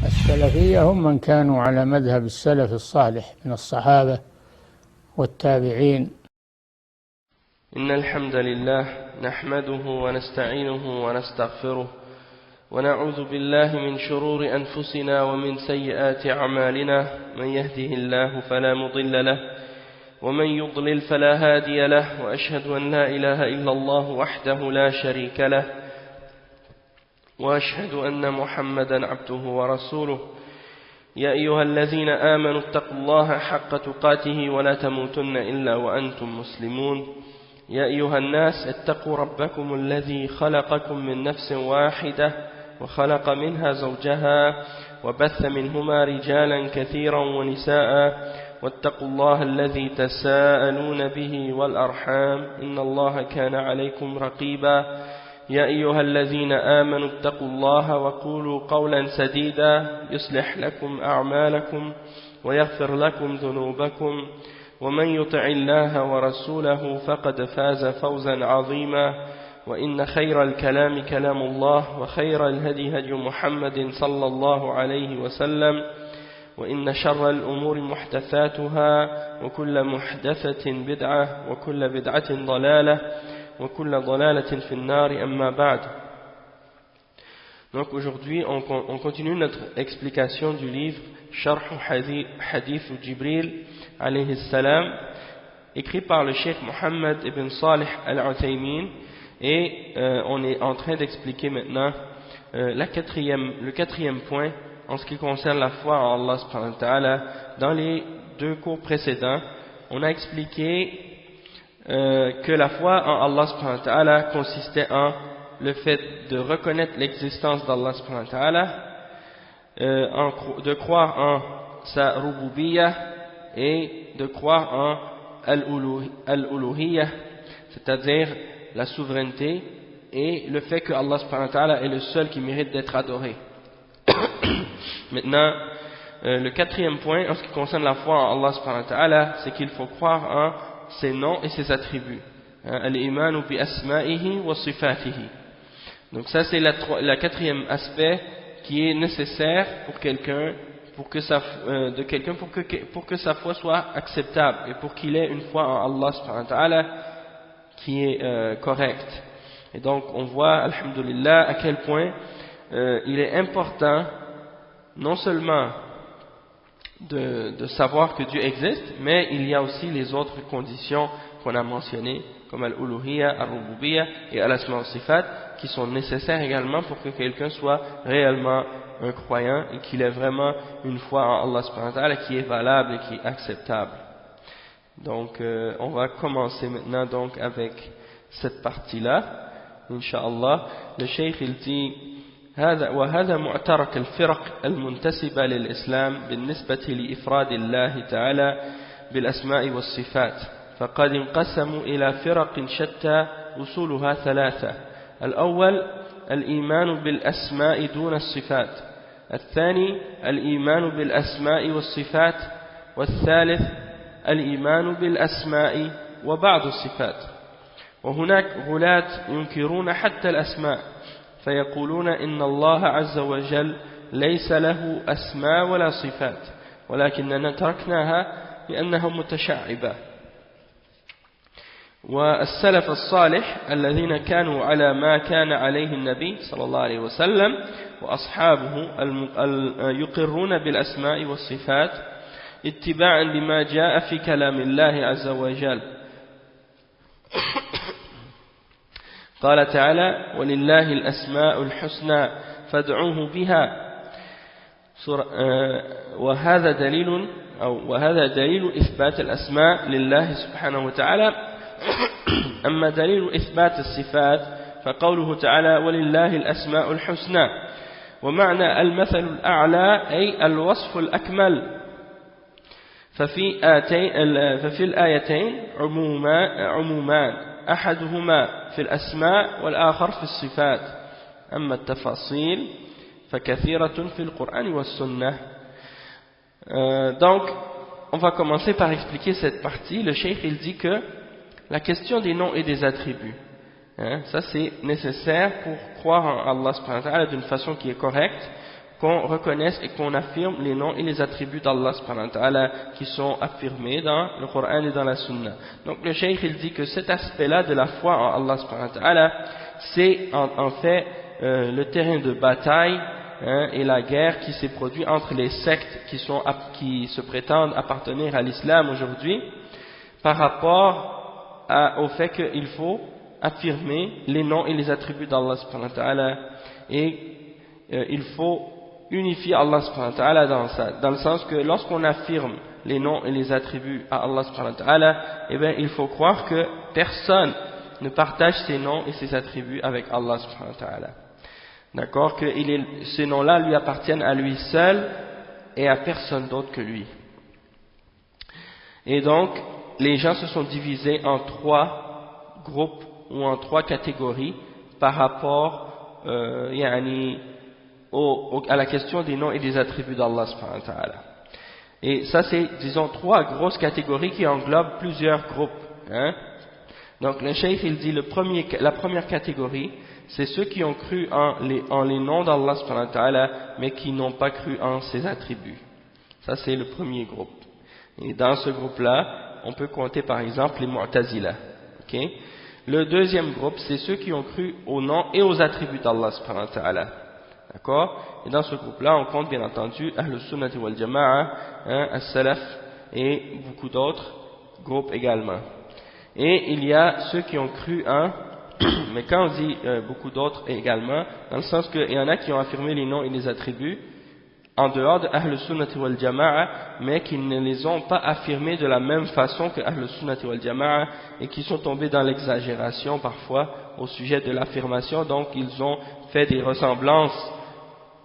السلفية هم من كانوا على مذهب السلف الصالح من الصحابة والتابعين. إن الحمد لله نحمده ونستعينه ونستغفره ونعوذ بالله من شرور أنفسنا ومن سيئات أعمالنا، من يهده الله فلا مضل له ومن يضلل فلا هادي له، وأشهد أن لا إله إلا الله وحده لا شريك له، وأشهد أن محمدا عبده ورسوله. يا أيها الذين آمنوا اتقوا الله حق تقاته ولا تموتن إلا وأنتم مسلمون. يا أيها الناس اتقوا ربكم الذي خلقكم من نفس واحدة وخلق منها زوجها وبث منهما رجالا كثيرا ونساء، واتقوا الله الذي تساءلون به والأرحام إن الله كان عليكم رقيبا. يا أيها الذين آمنوا اتقوا الله وقولوا قولا سديدا يصلح لكم أعمالكم ويغفر لكم ذنوبكم، ومن يطع الله ورسوله فقد فاز فوزا عظيما. وإن خير الكلام كلام الله، وخير الهدي هدي محمد صلى الله عليه وسلم، وإن شر الأمور محدثاتها، وكل محدثة بدعة، وكل بدعة ضلالة، وكل ضلالة في النار. أما بعد. Donc aujourd'hui on continue notre explication du livre Sharh Hadith Jibril alayhi salam, écrit par le Cheikh Mohammed ibn Salih al-Uthaymin, et on est en train d'expliquer maintenant le quatrième point en ce qui concerne la foi en Allah subhanahu wa ta'ala. Dans les deux cours précédents, on a expliqué que la foi en Allah subhanahu wa ta'ala consistait en le fait de reconnaître l'existence d'Allah subhanahu wa ta'ala, de croire en sa rububiyyah et de croire en al-uluhiyyah, c'est-à-dire la souveraineté et le fait que Allah subhanahu wa ta'ala est le seul qui mérite d'être adoré. Maintenant, le quatrième point en ce qui concerne la foi en Allah subhanahu wa ta'ala, c'est qu'il faut croire en ses noms et ses attributs. Al-imanu bi asma'ihi wa sifatihi. Donc ça c'est la quatrième aspect qui est nécessaire pour quelqu'un, pour que sa foi soit acceptable et pour qu'il ait une foi en Allah subhanahu wa ta'ala qui est correcte. Et donc on voit, alhamdulillah, à quel point il est important non seulement de savoir que Dieu existe, mais il y a aussi les autres conditions qu'on a mentionnées, comme al-uluhiyyah, al-rububiyyah et al-asma wa sifat, qui sont nécessaires également pour que quelqu'un soit réellement un croyant et qu'il ait vraiment une foi en Allah subhanahu wa ta'ala qui est valable et qui est acceptable. Donc on va commencer maintenant donc avec cette partie-là, Inch'Allah. Le Cheikh il dit: وهذا معترك الفرق المنتسبة للإسلام بالنسبة لإفراد الله تعالى بالأسماء والصفات، فقد انقسموا إلى فرق شتى أصولها ثلاثة: الأول الإيمان بالأسماء دون الصفات، الثاني الإيمان بالأسماء والصفات، والثالث الإيمان بالأسماء وبعض الصفات. وهناك غلاة ينكرون حتى الأسماء، فيقولون إن الله عز وجل ليس له أسماء ولا صفات، ولكننا تركناها لأنها متشعبة. والسلف الصالح الذين كانوا على ما كان عليه النبي صلى الله عليه وسلم وأصحابه يقرون بالأسماء والصفات اتباعا لما جاء في كلام الله عز وجل. قال تعالى: ولله الأسماء الحسنى فادعوه بها. وهذا دليل إثبات الأسماء لله سبحانه وتعالى. أما دليل إثبات الصفات فقوله تعالى: ولله الأسماء الحسنى، ومعنى المثل الأعلى أي الوصف الأكمل. ففي الآيتين عمومان، أحدهما في الأسماء والآخر في الصفات، أما التفاصيل فكثيرة في القرآن والسنة. Donc, on va commencer par expliquer cette partie. Le cheikh il dit que la question des noms et des attributs, ça c'est nécessaire pour croire en Allah subhanahu wa ta'ala d'une façon qui est correcte, qu'on reconnaisse et qu'on affirme les noms et les attributs d'Allah subhanahu wa ta'ala qui sont affirmés dans le Coran et dans la Sunna. Donc le cheikh il dit que cet aspect-là de la foi en Allah subhanahu wa ta'ala, c'est en fait le terrain de bataille et la guerre qui s'est produite entre les sectes qui se prétendent appartenir à l'islam aujourd'hui par rapport au fait qu'il faut affirmer les noms et les attributs d'Allah subhanahu wa ta'ala et il faut unifier Allah subhanahu wa ta'ala dans le sens que lorsqu'on affirme les noms et les attributs à Allah subhanahu wa ta'ala, eh bien il faut croire que personne ne partage ces noms et ces attributs avec Allah subhanahu wa ta'ala. D'accord, que ces noms-là lui appartiennent à lui seul et à personne d'autre que lui. Et donc les gens se sont divisés en 3 groupes ou en 3 catégories par rapport à la question des noms et des attributs d'Allah subhanahu wa ta'ala. Et ça c'est, disons, 3 grosses catégories qui englobent plusieurs groupes. Donc le cheikh il dit la première catégorie, c'est ceux qui ont cru en les noms d'Allah subhanahu wa ta'ala, mais qui n'ont pas cru en ses attributs. Ça c'est le premier groupe. Et dans ce groupe-là, on peut compter par exemple les Mu'tazila. Okay? Le deuxième groupe, c'est ceux qui ont cru aux noms et aux attributs d'Allah subhanahu wa ta'ala. D'accord? Et dans ce groupe-là, on compte bien entendu Ahlus Sunnati wal Jama'a, As-Salaf et beaucoup d'autres groupes également. Et il y a ceux qui ont cru en, mais quand on dit beaucoup d'autres également, dans le sens qu'il y en a qui ont affirmé les noms et les attributs en dehors de Ahlus Sunnati wal Jama'a, mais qui ne les ont pas affirmés de la même façon que Ahlus Sunnati wal Jama'a et qui sont tombés dans l'exagération parfois au sujet de l'affirmation. Donc ils ont fait des ressemblances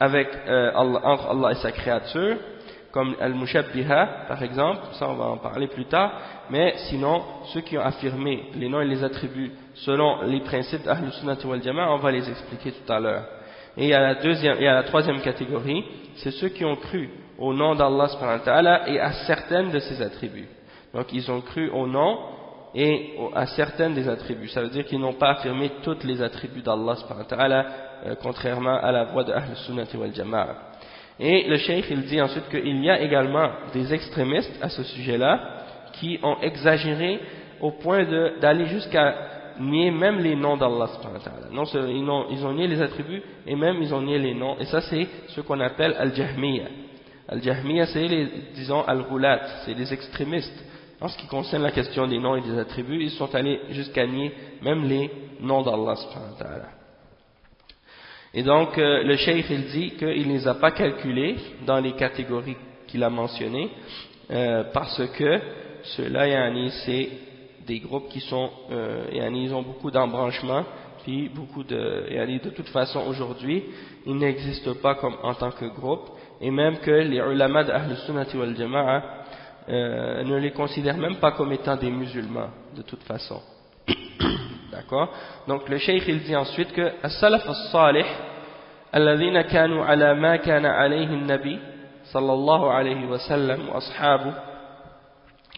entre Allah et sa créature, comme Al-Mushabbiha par exemple, ça on va en parler plus tard, mais sinon ceux qui ont affirmé les noms et les attributs selon les principes d'Ahlus Sunnati wal Jama'a, on va les expliquer tout à l'heure. Et il y a la troisième catégorie, c'est ceux qui ont cru au nom d'Allah subhanahu wa ta'ala et à certaines de ses attributs. Donc ils ont cru au nom et à certaines des attributs. Ça veut dire qu'ils n'ont pas affirmé tous les attributs d'Allah subhanahu wa ta'ala, contrairement à la voie de Ahlus Sunnati wal Jama'a. Et le cheikh il dit ensuite qu'il y a également des extrémistes à ce sujet-là qui ont exagéré au point d'aller jusqu'à nier même les noms d'Allah subhanahu wa ta'ala. Non, ils ont nié les attributs et même ils ont nié les noms. Et ça c'est ce qu'on appelle Al-Jahmiya. Al-Jahmiya c'est disons Al-Ghulat, c'est les extrémistes. En ce qui concerne la question des noms et des attributs, ils sont allés jusqu'à nier même les noms d'Allah subhanahu wa ta'ala. Et donc le cheikh il dit qu'il ne les a pas calculés dans les catégories qu'il a mentionnées parce que ceux-là c'est des groupes qui sont ils ont beaucoup d'embranchements, puis de toute façon aujourd'hui ils n'existent pas comme en tant que groupe, et même que les ulama d'Ahlus Sunnati wal Jama'a ne les considèrent même pas comme étant des musulmans de toute façon. D'accord? Donc le cheikh il dit ensuite que as-salaf as-salih alladhina kanu ala ma kana alayhi an-nabi sallallahu alayhi wa sallam wa ashabuhu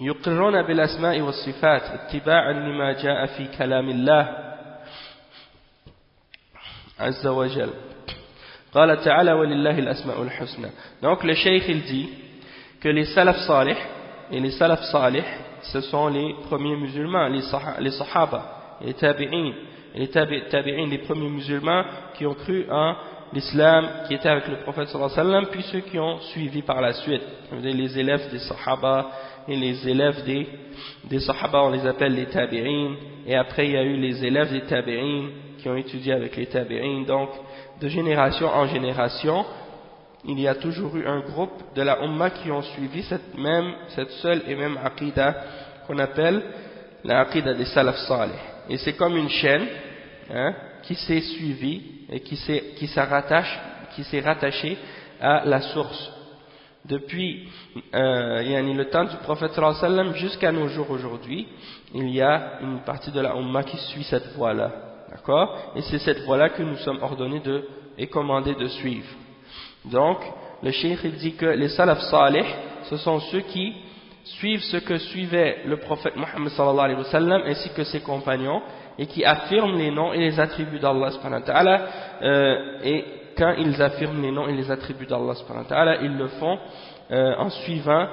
يقرون بالأسماء والصفات اتباعا لما جاء في كلام الله عز وجل قال تعالى ولله الأسماء الحسنى. Donc le cheikh il dit que les salaf salih et les salaf salih ce sont les premiers musulmans, les sahaba, les tabi'in, les tabi'in, les premiers musulmans qui ont cru en l'islam qui était avec le prophète sallallahu alayhi wa sallam, puis ceux qui ont suivi par la suite, les élèves des sahaba et les élèves des sahaba, on les appelle les tabi'in, et après il y a eu les élèves des tabi'in qui ont étudié avec les tabi'in. Donc de génération en génération il y a toujours eu un groupe de la Ummah qui ont suivi cette seule et même aqidah qu'on appelle la aqidah des salaf salih. Et c'est comme une chaîne qui s'est suivie et qui s'est rattachée à la source. Depuis le temps du prophète sallallahu alayhi wa sallam jusqu'à nos jours aujourd'hui, il y a une partie de la Ummah qui suit cette voie-là. D'accord? Et c'est cette voie-là que nous sommes ordonnés et commandés de suivre. Donc, le cheikh il dit que les salaf salih, ce sont ceux qui suivent ce que suivait le prophète Muhammad sallallahu alayhi wa sallam ainsi que ses compagnons et qui affirment les noms et les attributs d'Allah subhanahu wa ta'ala et quand ils affirment les noms et les attributs d'Allah subhanahu wa ta'ala, ils le font en suivant,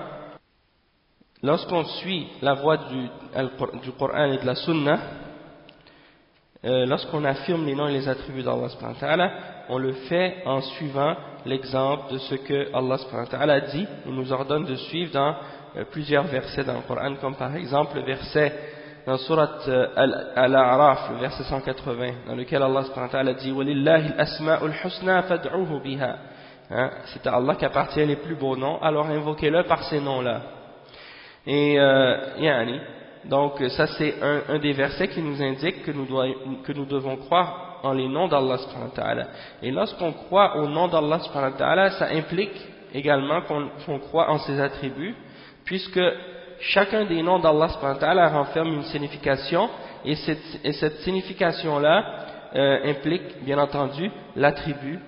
lorsqu'on suit la voie du Coran et de la Sunna, lorsqu'on affirme les noms et les attributs d'Allah subhanahu wa ta'ala, on le fait en suivant l'exemple de ce que Allah subhanahu wa ta'ala dit. Il nous ordonne de suivre dans plusieurs versets dans le Coran, comme par exemple le verset dans Surat Al-A'raf, le verset 180, dans lequel Allah subhanahu wa ta'ala dit وَلِلَّهِ الْأَسْمَاءُ الْحُسْنَى فَادْعُوهُ بِهَا. C'est à Allah qu'appartient les plus beaux noms, alors invoquez-le par ces noms-là. Et donc ça c'est un des versets qui nous indique que nous devons croire en les noms d'Allah subhanahu wa ta'ala. Et lorsqu'on croit au nom d'Allah subhanahu wa ta'ala, ça implique également qu'on croit en ses attributs, puisque chacun des noms d'Allah subhanahu wa ta'ala renferme une signification, et cette signification-là implique bien entendu l'attribut,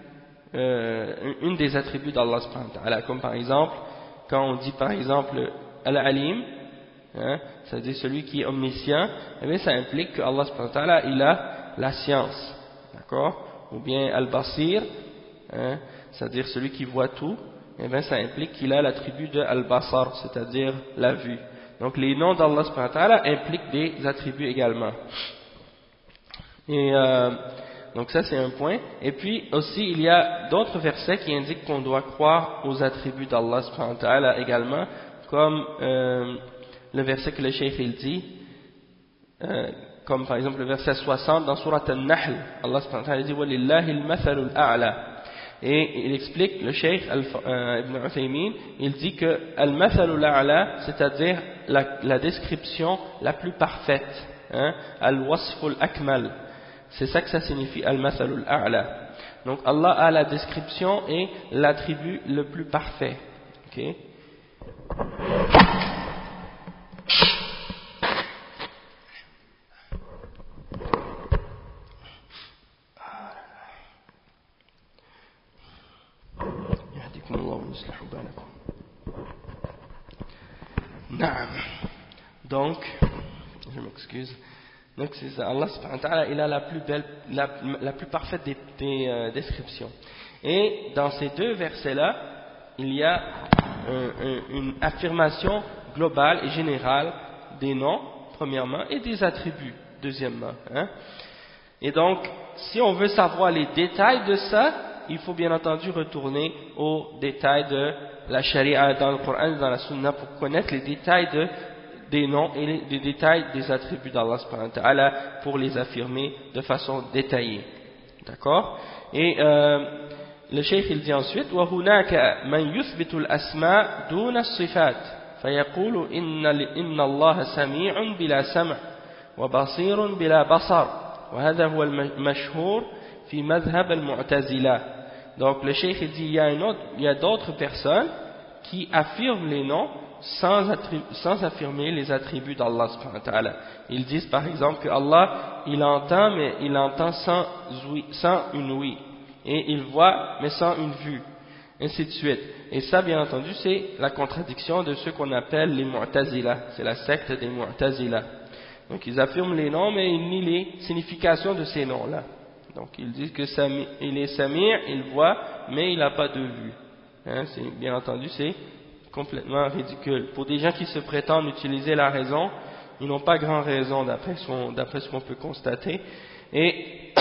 une des attributs d'Allah subhanahu wa ta'ala, comme par exemple quand on dit par exemple Al-Alim, c'est-à-dire celui qui est omniscient, eh bien ça implique que Allah subhanahu wa ta'ala il a la science, d'accord, ou bien Al-Basir, c'est-à-dire celui qui voit tout, eh bien ça implique qu'il a l'attribut de Al-Basar, c'est-à-dire la vue. Donc les noms d'Allah subhanahu wa ta'ala impliquent des attributs également. Et donc ça c'est un point. Et puis aussi il y a d'autres versets qui indiquent qu'on doit croire aux attributs d'Allah subhanahu wa ta'ala également, comme le verset que le Cheikh il dit, comme par exemple le verset 60 dans Surat Al-Nahl, Allah subhanahu wa ta'ala dit وَلِلَّهِ الْمَثَلُ الْأَعْلَى. Et il explique, le Cheikh Ibn Uthaymin, il dit que Al-Mathalu al-A'la, c'est-à-dire la description la plus parfaite, Al-Wasfu al-Akmal, c'est ça que ça signifie, Al-Mathalu al-A'la. Donc Allah a la description et l'attribut le plus parfait. Okay. Donc, je m'excuse. Donc c'est ça, Allah subhanahu wa ta'ala, il a la plus belle, la plus parfaite des descriptions. Et dans ces deux versets-là, il y a une affirmation globale et générale des noms, premièrement, et des attributs, deuxièmement. Et donc, si on veut savoir les détails de ça, il faut bien entendu retourner aux détails de la charia dans le Coran et dans la Sunna pour connaître les détails des noms et les détails des attributs d'Allah subhanahu wa ta'ala pour les affirmer de façon détaillée. D'accord? Et le Cheikh il dit ensuite وَهُنَاكَ مَنْ يُثْبِتُ الْأَسْمَاءَ دُونَ الصِّفَاتِ فَيَقُولُ إِنَّ اللَّهَ سَمِيعٌ بِلَا سَمْعٍ وَبَصِيرٌ بِلَا بَصَرٍ وَهَذَا هُوَ الْمَشْهُورُ في مذهب المعتزلة. Donc le Cheikh dit il y a d'autres personnes qui affirment les noms sans affirmer les attributs d'Allah subhanahu wa ta'ala. Ils disent par exemple que Allah il entend, mais il entend sans une ouïe, et il voit mais sans une vue, ainsi de suite. Et ça bien entendu c'est la contradiction de ceux qu'on appelle les Mu'tazila, c'est la secte des Mu'tazila. Donc ils affirment les noms mais ils nient les significations de ces noms là. Donc ils disent que il est Samir, il voit, mais il n'a pas de vue. Bien entendu, c'est complètement ridicule. Pour des gens qui se prétendent utiliser la raison, ils n'ont pas grand raison d'après ce qu'on peut constater. Et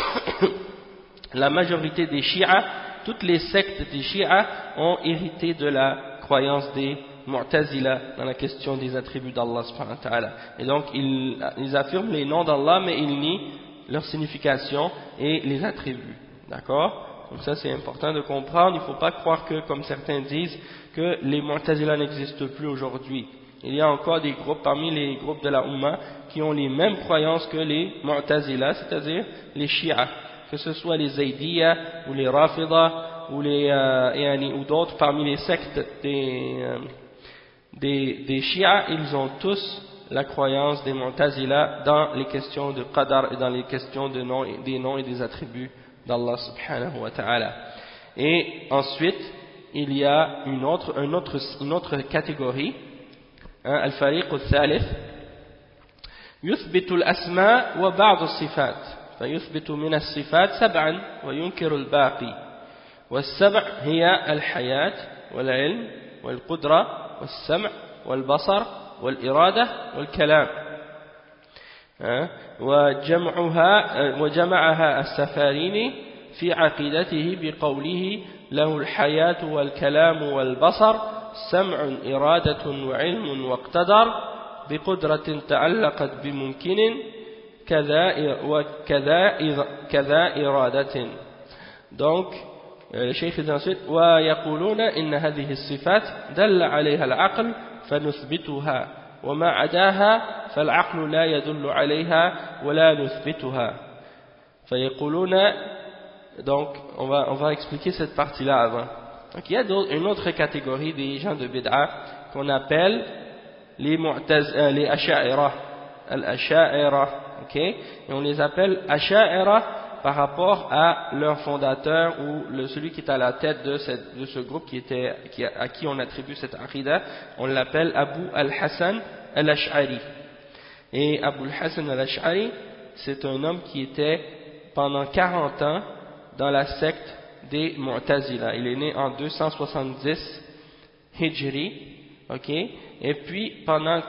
la majorité des Shia, toutes les sectes des Shia ont hérité de la croyance des Mu'tazila dans la question des attributs d'Allah subhanahu wa ta'ala. Et donc ils affirment les noms d'Allah, mais ils nient leur signification et les attributs. D'accord? Donc ça c'est important de comprendre. Il ne faut pas croire que, comme certains disent, que les Mu'tazila n'existent plus aujourd'hui. Il y a encore des groupes parmi les groupes de la Ummah qui ont les mêmes croyances que les Mu'tazila, c'est-à-dire les Shia, que ce soit les Zaydiyya ou les Rafida ou d'autres parmi les sectes des Shia. Ils ont tous la croyance des Mu'tazila dans les questions de Qadar et dans les questions des noms et des attributs d'Allah subhanahu wa ta'ala. Et ensuite, il y a une autre catégorie, al-fariq al-thalith, yuthbitu al-asma wa ba'd al-sifat, fa yuthbitu min al-sifat sab'an wa yunkiru al-baqi. والسبع هي الحياة والعلم والقدرة والسمع والبصر والإرادة والكلام. وجمعها السفاريني في عقيدته بقوله له الحياة والكلام والبصر سمع إرادة وعلم واقتدر بقدرة تعلقت بممكن كذا إرادة. Donc le cheikh dit ensuite ويقولون إن هذه الصفات دل عليها العقل فنثبتها وما عداها فالعقل لا يدل عليها ولا نثبتها. فيقولون donc on va expliquer cette partie là avant. Donc il y a une autre catégorie des gens de bid'a qu'on appelle les asha'ira, al-asha'ira, ok, et on les appelle asha'ira par rapport à leur fondateur ou celui qui est à la tête de ce groupe à qui on attribue cette aqidah. On l'appelle Abu al-Hassan al-Ash'ari. Et Abu al-Hassan al-Ash'ari, c'est un homme qui était pendant 40 ans dans la secte des Mu'tazila. Il est né en 270 Hijri, ok, et puis pendant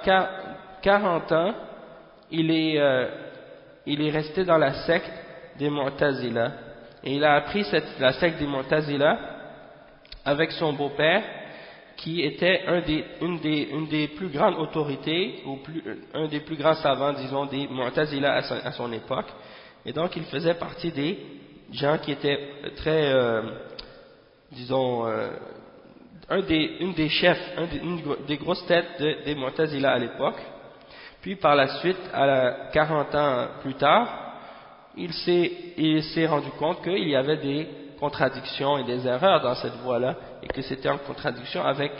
40 ans, il est resté dans la secte des Mu'tazila, et il a appris la secte des Mu'tazila avec son beau-père, qui était une des plus grandes autorités, ou un des plus grands savants, disons, des Mu'tazila à son époque. Et donc il faisait partie des gens qui étaient très, disons, une des chefs, une des grosses têtes des Mu'tazila à l'époque. Puis par la suite, 40 ans plus tard, il s'est rendu compte qu'il y avait des contradictions et des erreurs dans cette voie-là, et que c'était en contradiction avec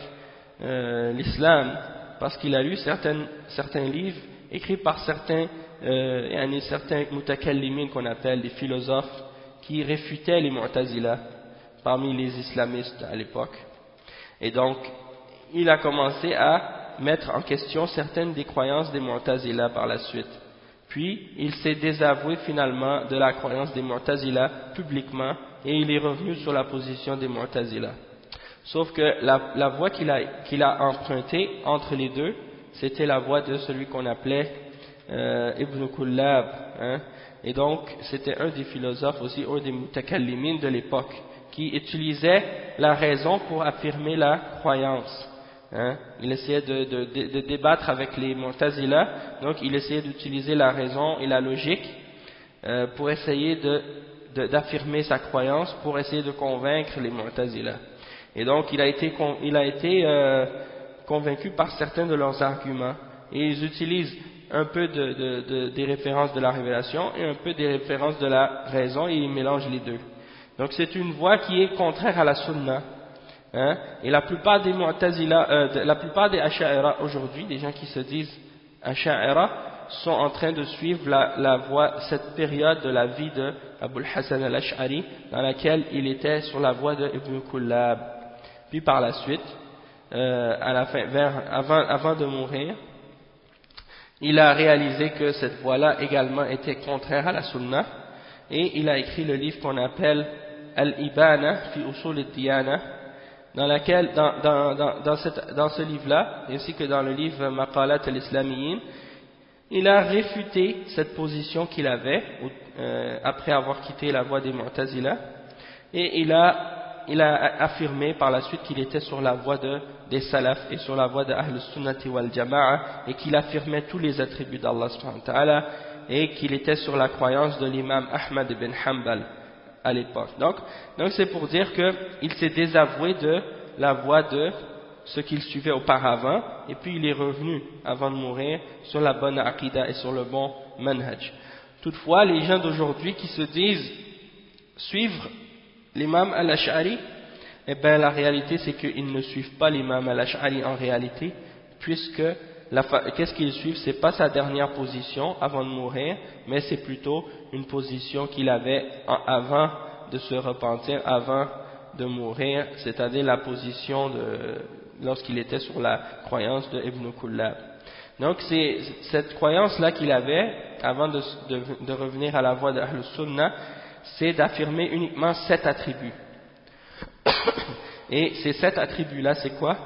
l'islam, parce qu'il a lu certains livres écrits par certains mutakallimin qu'on appelle des philosophes, qui réfutaient les Mu'tazila parmi les islamistes à l'époque. Et donc, il a commencé à mettre en question certaines des croyances des Mu'tazila par la suite. Puis, il s'est désavoué finalement de la croyance des Mu'tazila publiquement, et il est revenu sur la position des Mu'tazila. Sauf que la voie qu'il a empruntée entre les deux, c'était la voie de celui qu'on appelait Ibn Kullab, hein. Et donc, c'était un des philosophes aussi, un des mutakallimin de l'époque, qui utilisait la raison pour affirmer la croyance. Hein. Il essayait de débattre avec les Mu'tazila, donc il essayait d'utiliser la raison et la logique pour essayer d'affirmer sa croyance, pour essayer de convaincre les Mu'tazila. Et donc, il a été convaincu par certains de leurs arguments, et ils utilisent un peu des références de la révélation et un peu des références de la raison, et ils mélangent les deux. Donc c'est une voie qui est contraire à la sunna, hein? Et la plupart des Mu'tazila, la plupart des Asha'ira aujourd'hui, des gens qui se disent Asha'ira, sont en train de suivre la voie, cette période de la vie de Abu al-Hassan al-Ash'ari, dans laquelle il était sur la voie de Ibn Kullab. Puis par la suite, à la fin, avant de mourir, il a réalisé que cette voie-là également était contraire à la sunna, et il a écrit le livre qu'on appelle Al-Ibana fi Usul al-Diyana, dans laquelle, dans ce livre-là, ainsi que dans le livre Maqalat al-Islamiyin, il a réfuté cette position qu'il avait après avoir quitté la voie des Mu'tazila, et il a affirmé par la suite qu'il était sur la voie des Salaf et sur la voie de Ahl Sunnati wal Jama'a, et qu'il affirmait tous les attributs d'Allah subhanahu wa ta'ala, et qu'il était sur la croyance de l'imam Ahmad ibn Hanbal à l'époque. Donc c'est pour dire qu'il s'est désavoué de la voie de ce qu'il suivait auparavant, et puis il est revenu avant de mourir sur la bonne aqidah et sur le bon manhaj. Toutefois, les gens d'aujourd'hui qui se disent suivre l'imam al-Ash'ari, eh bien la réalité c'est qu'ils ne suivent pas l'imam al-Ash'ari en réalité, puisque qu'est-ce qu'ils suivent? C'est pas sa dernière position avant de mourir, mais c'est plutôt une position qu'il avait avant de se repentir, avant de mourir, c'est-à-dire la position lorsqu'il était sur la croyance de Ibn Kullab. Donc c'est cette croyance-là qu'il avait avant de revenir à la voie de Ahl Sunnah, c'est d'affirmer uniquement 7 attributs. Et ces 7 attributs-là, c'est quoi?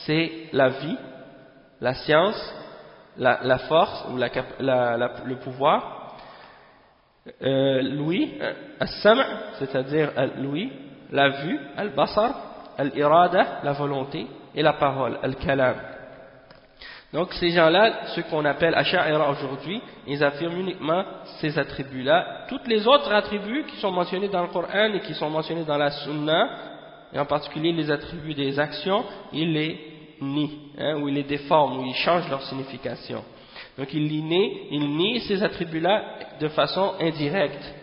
C'est la vie, la science, la force ou le pouvoir, l'ouïe, al-sam', c'est-à-dire l'ouïe, la vue, al-basar, al-irada, la volonté, et la parole, al-kalam. Donc ces gens-là, ceux qu'on appelle Asha'ira aujourd'hui, ils affirment uniquement ces attributs-là. Tous les autres attributs qui sont mentionnés dans le Coran et qui sont mentionnés dans la Sunna, et en particulier les attributs des actions, ils les nient, ou ils les déforment, ou ils changent leur signification. Donc ils nient ces attributs-là de façon indirecte,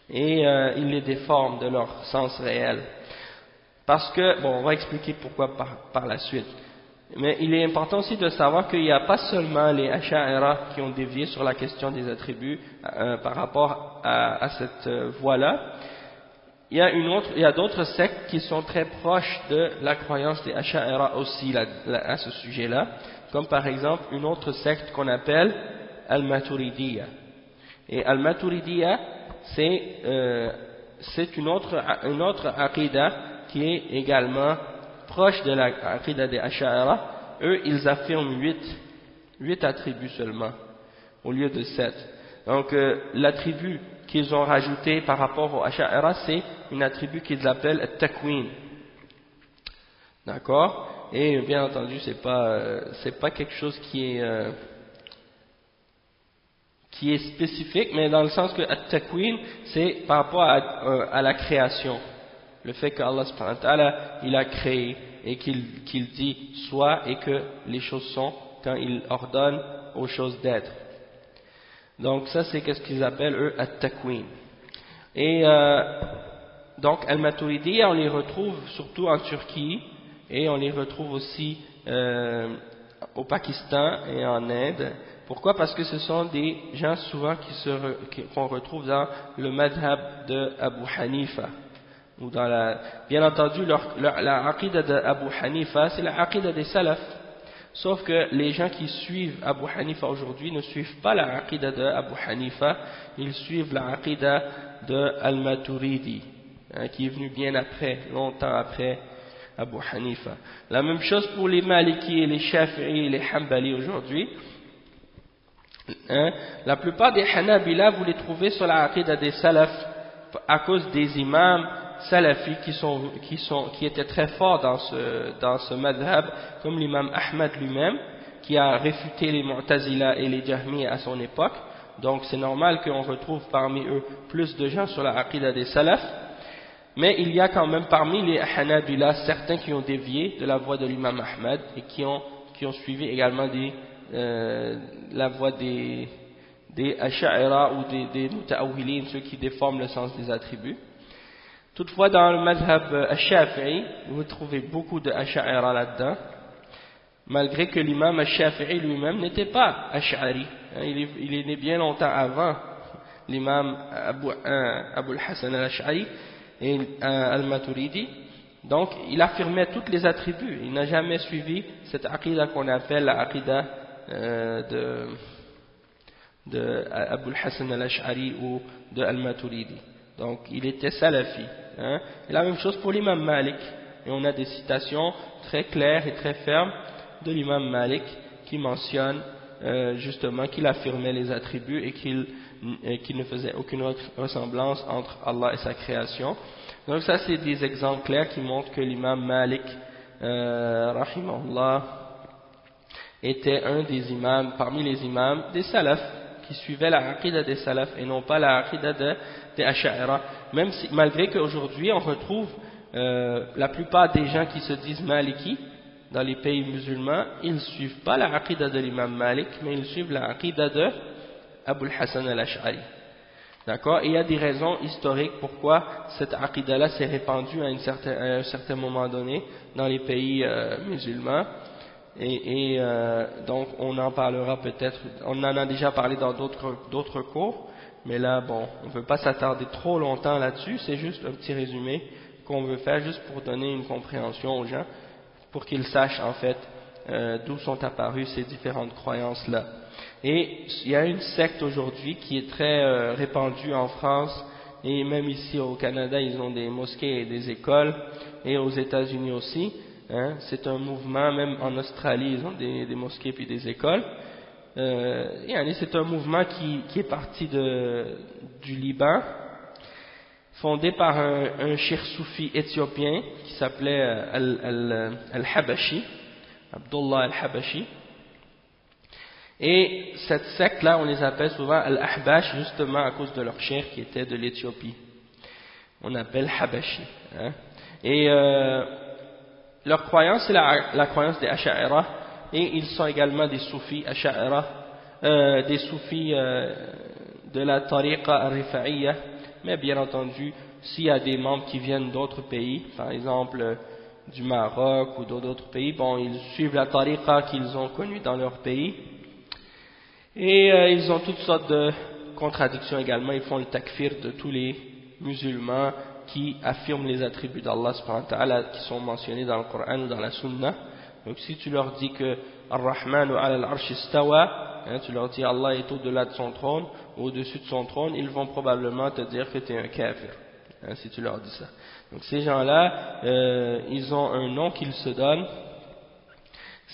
et ils les déforment de leur sens réel. Parce que, bon, on va expliquer pourquoi par la suite. Mais il est important aussi de savoir qu'il n'y a pas seulement les Asha'ira qui ont dévié sur la question des attributs par rapport à cette voie-là. Il y a d'autres sectes qui sont très proches de la croyance des Asha'ira aussi à ce sujet-là, comme par exemple une autre secte qu'on appelle Al-Maturidiyya. Et Al-Maturidiyya, c'est une autre aqidah qui est également proche de la aqidah des Asha'ira. Eux, ils affirment 8 attributs seulement, au lieu de 7. Donc, l'attribut qu'ils ont rajouté par rapport aux Asha'ira, c'est une attribut qu'ils appellent At-Takwin. D'accord? Et bien entendu, c'est pas quelque chose qui est spécifique, mais dans le sens que At-Takwin, c'est par rapport à la création. Le fait qu'Allah subhanahu wa ta'ala, il a créé et qu'il dit soit et que les choses sont quand il ordonne aux choses d'être. Donc ça c'est ce qu'ils appellent eux at-takwin. Et donc al-Maturidiyya, on les retrouve surtout en Turquie et on les retrouve aussi au Pakistan et en Inde. Pourquoi? Parce que ce sont des gens souvent qu'on retrouve dans le madhab de Abu Hanifa. Ou bien entendu, la aqidah d'Abu Hanifa, c'est la aqidah des salaf. Sauf que les gens qui suivent Abu Hanifa aujourd'hui ne suivent pas la aqidah d'Abu Hanifa, ils suivent la aqidah de Al-Maturidi, qui est venu bien après, longtemps après Abu Hanifa. La même chose pour les Maliki, les Shafi'i et les Hanbali aujourd'hui. La plupart des Hanabila, vous les trouvez sur la aqidah des salaf à cause des imams salafis qui étaient très forts dans ce madhab, comme l'imam Ahmad lui-même, qui a réfuté les Mu'tazila et les Jahmiya à son époque. Donc c'est normal qu'on retrouve parmi eux plus de gens sur la aqidah des salafs, mais il y a quand même parmi les Hanabila certains qui ont dévié de la voie de l'imam Ahmad et qui ont suivi également la voie des Asha'ira ou des Muta'awwilin, ceux qui déforment le sens des attributs. Toutefois, dans le madhab al-Shafi'i, vous trouvez beaucoup de Asha'ira là-dedans, malgré que l'imam al-Shafi'i lui-même n'était pas Ash'ari. Il est né bien longtemps avant l'imam Abu al-Hasan al-Ash'ari et al-Maturidi. Donc, il affirmait tous les attributs. Il n'a jamais suivi cette aqidah qu'on appelle la aqidah de Abu al-Hasan al-Ash'ari ou de al-Maturidi. Donc, il était salafi. Et la même chose pour l'imam Malik. Et on a des citations très claires et très fermes de l'imam Malik qui mentionne justement qu'il affirmait les attributs et qu'il ne faisait aucune ressemblance entre Allah et sa création. Donc ça c'est des exemples clairs qui montrent que l'imam Malik rahimahullah était un des imams, parmi les imams des salafs qui suivaient la aqidah des salafs et non pas la aqidah des Asha'ira, même si, malgré qu'aujourd'hui on retrouve la plupart des gens qui se disent maliki dans les pays musulmans, ils ne suivent pas la aqidah de l'imam Malik, mais ils suivent la aqidah de Abu al-Hasan al-Ash'ari. D'accord? Et il y a des raisons historiques pourquoi cette aqidah-là s'est répandue à un certain moment donné dans les pays musulmans. Et donc on en parlera peut-être, on en a déjà parlé dans d'autres cours, mais là bon, on ne veut pas s'attarder trop longtemps là-dessus, c'est juste un petit résumé qu'on veut faire juste pour donner une compréhension aux gens, pour qu'ils sachent en fait d'où sont apparues ces différentes croyances-là. Et il y a une secte aujourd'hui qui est très répandue en France, et même ici au Canada, ils ont des mosquées et des écoles et aux États-Unis aussi. Hein, c'est un mouvement, même en Australie, ils ont des mosquées puis des écoles. C'est un mouvement qui est parti du Liban, fondé par un cheikh soufi éthiopien qui s'appelait Al-Habashi, Abdullah Al-Habashi. Et cette secte-là, on les appelle souvent Al-Ahbash, justement à cause de leur cheikh qui était de l'Éthiopie. On appelle Habashi. Hein. Et leur croyance, c'est la croyance des Asha'ira, et ils sont également des soufis Asha'ira, des soufis de la tariqa al-Rifa'iyya, mais bien entendu, s'il y a des membres qui viennent d'autres pays, par exemple du Maroc ou d'autres pays, bon, ils suivent la tariqa qu'ils ont connue dans leur pays, et ils ont toutes sortes de contradictions également. Ils font le takfir de tous les musulmans qui affirment les attributs d'Allah subhanahu wa ta'ala qui sont mentionnés dans le Coran ou dans la Sunna. Donc si tu leur dis que Ar-Rahman ala al-Arsh istawa, tu leur dis Allah est au-delà de son trône ou au-dessus de son trône, ils vont probablement te dire que tu es un kafir, si tu leur dis ça. Donc ces gens-là, ils ont un nom qu'ils se donnent,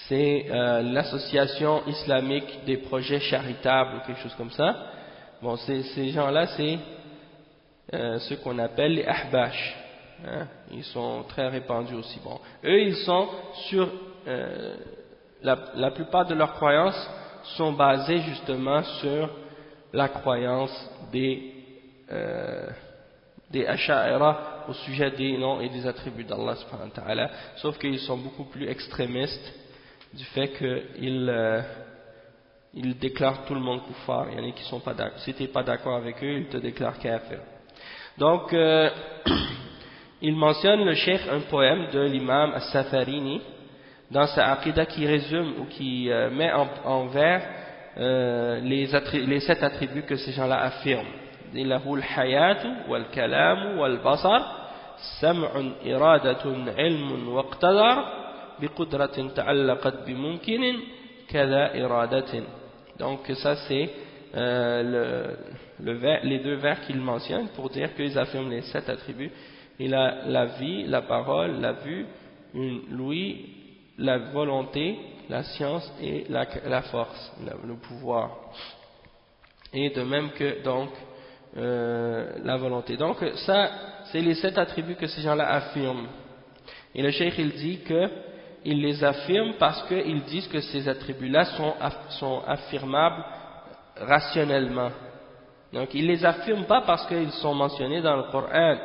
c'est l'association islamique des projets charitables ou quelque chose comme ça. Bon, ces gens-là, c'est ceux qu'on appelle les Ahbash. Hein, ils sont très répandus aussi. Bon, eux, ils sont sur la plupart de leurs croyances sont basées justement sur la croyance des Asha'ira au sujet des noms et des attributs d'Allah subhanahu wa ta'ala, sauf qu'ils sont beaucoup plus extrémistes du fait qu'ils déclarent tout le monde kuffar. Il y en a qui sont pas d'accord. Si tu n'es pas d'accord avec eux, ils te déclarent kafir. Donc, il mentionne le cheikh un poème de l'imam As-Safarini dans sa aqidah qui résume ou qui met en vers les 7 attributs que ces gens-là affirment. Il a lahu al-hayatu wal-kalamu wal-basar sam'un iradatun ilmun waqtadar biqudratin ta'allaqat bimumkinin kada iradatin. Donc ça c'est les 2 vers qu'il mentionne pour dire qu'ils affirment les 7 attributs. Il a la vie, la parole, la vue, l'ouïe, la volonté, la science et la force, le pouvoir. Et de même que donc la volonté. Donc ça, c'est les 7 attributs que ces gens-là affirment. Et le cheikh il dit qu'ils les affirment parce qu'ils disent que ces attributs-là sont affirmables rationnellement. Donc ils les affirment pas parce qu'ils sont mentionnés dans le Coran.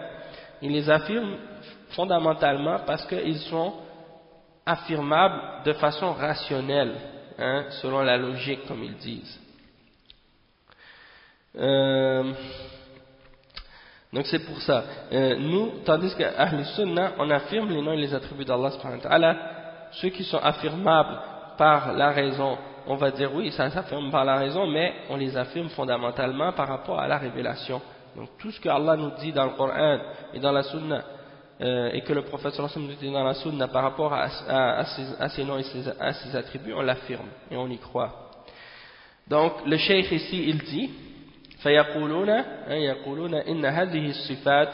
Ils les affirment fondamentalement parce qu'ils sont affirmables de façon rationnelle, hein, selon la logique comme ils disent. Donc c'est pour ça. Nous, tandis qu'à Ahl Sunnah, on affirme les noms et les attributs d'Allah subhanahu wa ta'ala, ceux qui sont affirmables par la raison, on va dire oui, ça s'affirme par la raison, mais on les affirme fondamentalement par rapport à la révélation. Donc tout ce que Allah nous dit dans le Coran et dans la Sunna, et que le prophète sallallahu alayhi wa sallam nous dit dans la Sunna par rapport à ses noms et à ses attributs, on l'affirme et on y croit. Donc le cheikh ici, il dit فيقولون إن هذه الصفات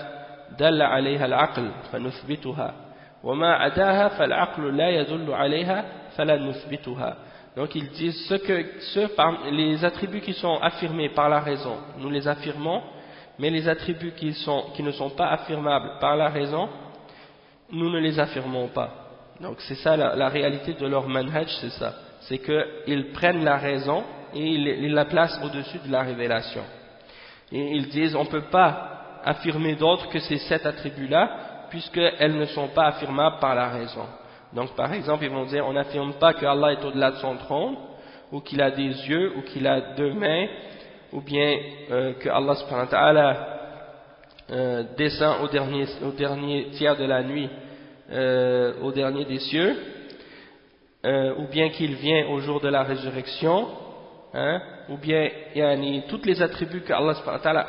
دل عليها العقل فنثبتها وما عداها فالعقل لا يدل عليها فلا نثبتها. Donc ils disent les attributs qui sont affirmés par la raison, nous les affirmons, mais les attributs qui ne sont pas affirmables par la raison, nous ne les affirmons pas. Donc c'est ça la réalité de leur manhaj, c'est ça. C'est qu'ils prennent la raison et ils la placent au-dessus de la révélation. Et ils disent on ne peut pas affirmer d'autres que ces 7 attributs-là, puisqu'elles ne sont pas affirmables par la raison. Donc par exemple, ils vont dire on n'affirme pas que Allah est au-delà de son trône, ou qu'il a des yeux, ou qu'il a 2 mains, ou bien que Allah subhanahu wa ta'ala descend au dernier tiers de la nuit, au dernier des cieux, ou bien qu'il vient au jour de la résurrection, hein, ou bien tous les attributs que Allah subhanahu wa ta'ala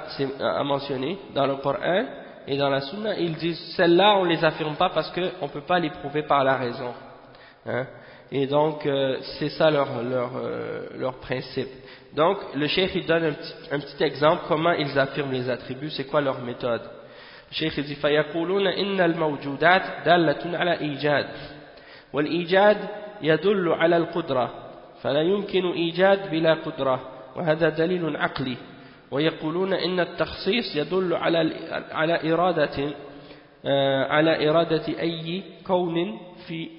a mentionnés dans le Coran et dans la Sunna, ils disent celles-là on ne les affirme pas parce qu'on ne peut pas les prouver par la raison, hein. Et donc c'est ça leur principe. Donc le cheikh il donne un petit exemple comment ils affirment les attributs, c'est quoi leur méthode. Le الشيخ يقول فيقولون إن الموجودات دالة على إيجاد والإيجاد يدل على القدرة فلا يمكن إيجاد بلا قدرة وهذا دليل عقلي ويقولون إن التخصيص يدل على إرادة أي كون في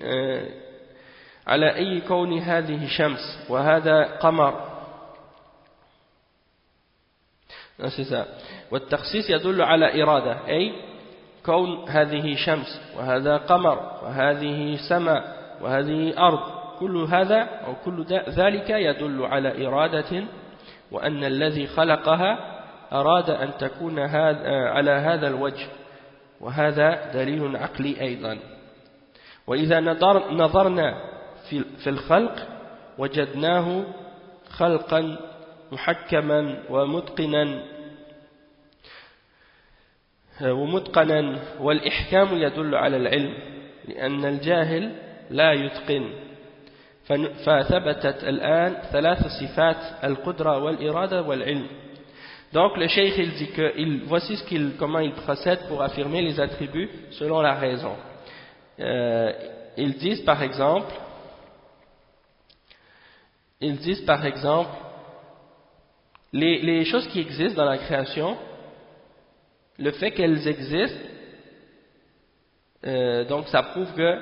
على أي كون هذه شمس وهذا قمر والتخصيص يدل على إرادة أي كون هذه شمس وهذا قمر وهذه سماء وهذه أرض كل هذا أو كل ذلك يدل على إرادة وأن الذي خلقها أراد أن تكون على هذا الوجه وهذا دليل عقلي أيضا وإذا نظرنا في الخلق وجدناه خلقا محكما ومتقنا والإحكام يدل على العلم لأن الجاهل لا يتقن فثبتت الآن ثلاث صفات القدرة والإرادة والعلم. Donc le cheikh il dit que voici comment il procède pour affirmer les attributs selon la raison. Ils disent par exemple les choses qui existent dans la création, le fait qu'elles existent, donc ça prouve que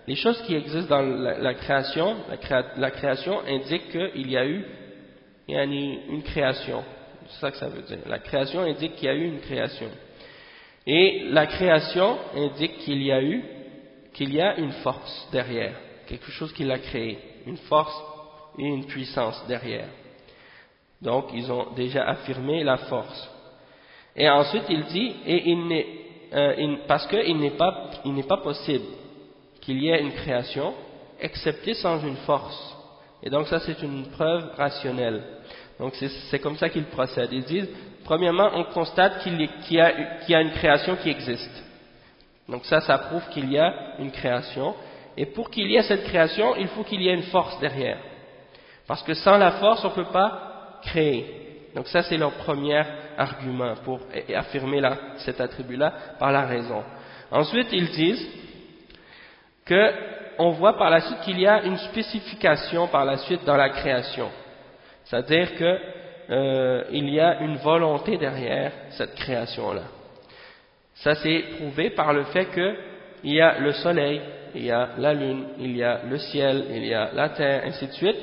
les choses qui existent dans la création, la création indique qu'il y a eu une création. C'est ça que ça veut dire. La création indique qu'il y a eu une création. Et la création indique qu'il y a une force derrière, quelque chose qui l'a créé, une force et une puissance derrière. Donc ils ont déjà affirmé la force. Et ensuite il dit, parce qu'il n'est pas possible qu'il y ait une création, excepté sans une force. Et donc ça c'est une preuve rationnelle. Donc c'est comme ça qu'ils procèdent. Ils disent, premièrement, on constate qu'il y a une création qui existe. Donc ça prouve qu'il y a une création. Et pour qu'il y ait cette création, il faut qu'il y ait une force derrière. Parce que sans la force, on ne peut pas créer. Donc ça c'est leur premier argument pour affirmer cet attribut-là par la raison. Ensuite, ils disent qu'on voit par la suite qu'il y a une spécification par la suite dans la création. C'est-à-dire qu'il y a une volonté derrière cette création-là. Ça c'est prouvé par le fait qu'il y a le soleil, il y a la lune, il y a le ciel, il y a la terre, ainsi de suite.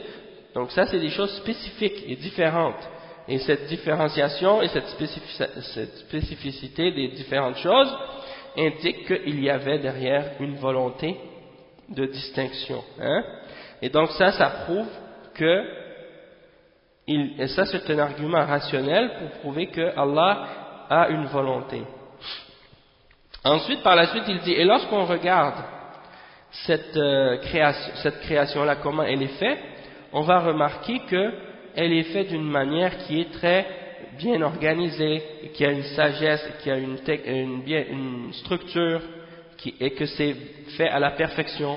Donc ça c'est des choses spécifiques et différentes. Et cette différenciation et cette spécificité des différentes choses indique qu'il y avait derrière une volonté de distinction. Et donc ça prouve que, et ça c'est un argument rationnel pour prouver que Allah a une volonté. Ensuite, par la suite, il dit, et lorsqu'on regarde cette création-là, comment elle est faite, on va remarquer qu'elle est faite d'une manière qui est très bien organisée, qui a une sagesse, qui a une structure, et que c'est fait à la perfection.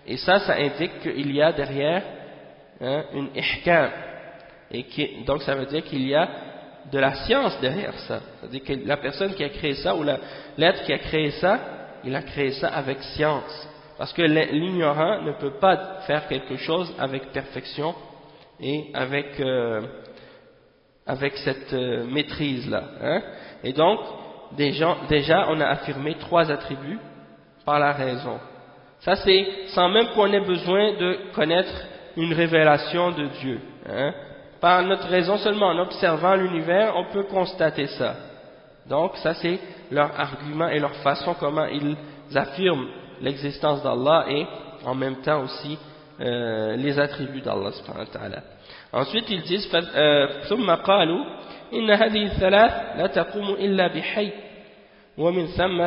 Et ça indique qu'il y a derrière une ihkam. Donc ça veut dire qu'il y a de la science derrière ça. C'est-à-dire que la personne qui a créé ça, ou l'être qui a créé ça, il a créé ça avec science. Parce que l'ignorant ne peut pas faire quelque chose avec perfection et avec cette maîtrise-là. Et donc, déjà, on a affirmé 3 attributs par la raison. Ça, c'est sans même qu'on ait besoin de connaître une révélation de Dieu. Par notre raison seulement, en observant l'univers, on peut constater ça. Donc, ça, c'est leur argument et leur façon comment ils affirment l'existence d'Allah et en même temps aussi les attributs d'Allah subhanahu wa ta'ala. Ensuite, ils disent ثم قالوا إن هذه الثلاث لا تقوم إلا بحي ومن ثم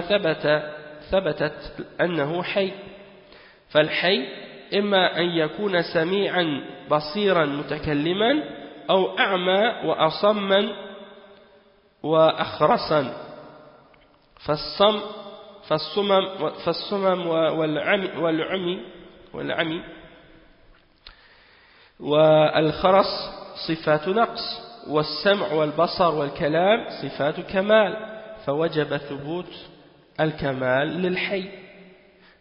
ثبتت أنه حي فالحي إما أن يكون سميعا بصيرا متكلما أو أعمى وأصما وأخرسا فالصمم والعمي والخرس صفات نقص والسمع والبصر والكلام صفات كمال فوجب ثبوت الكمال للحي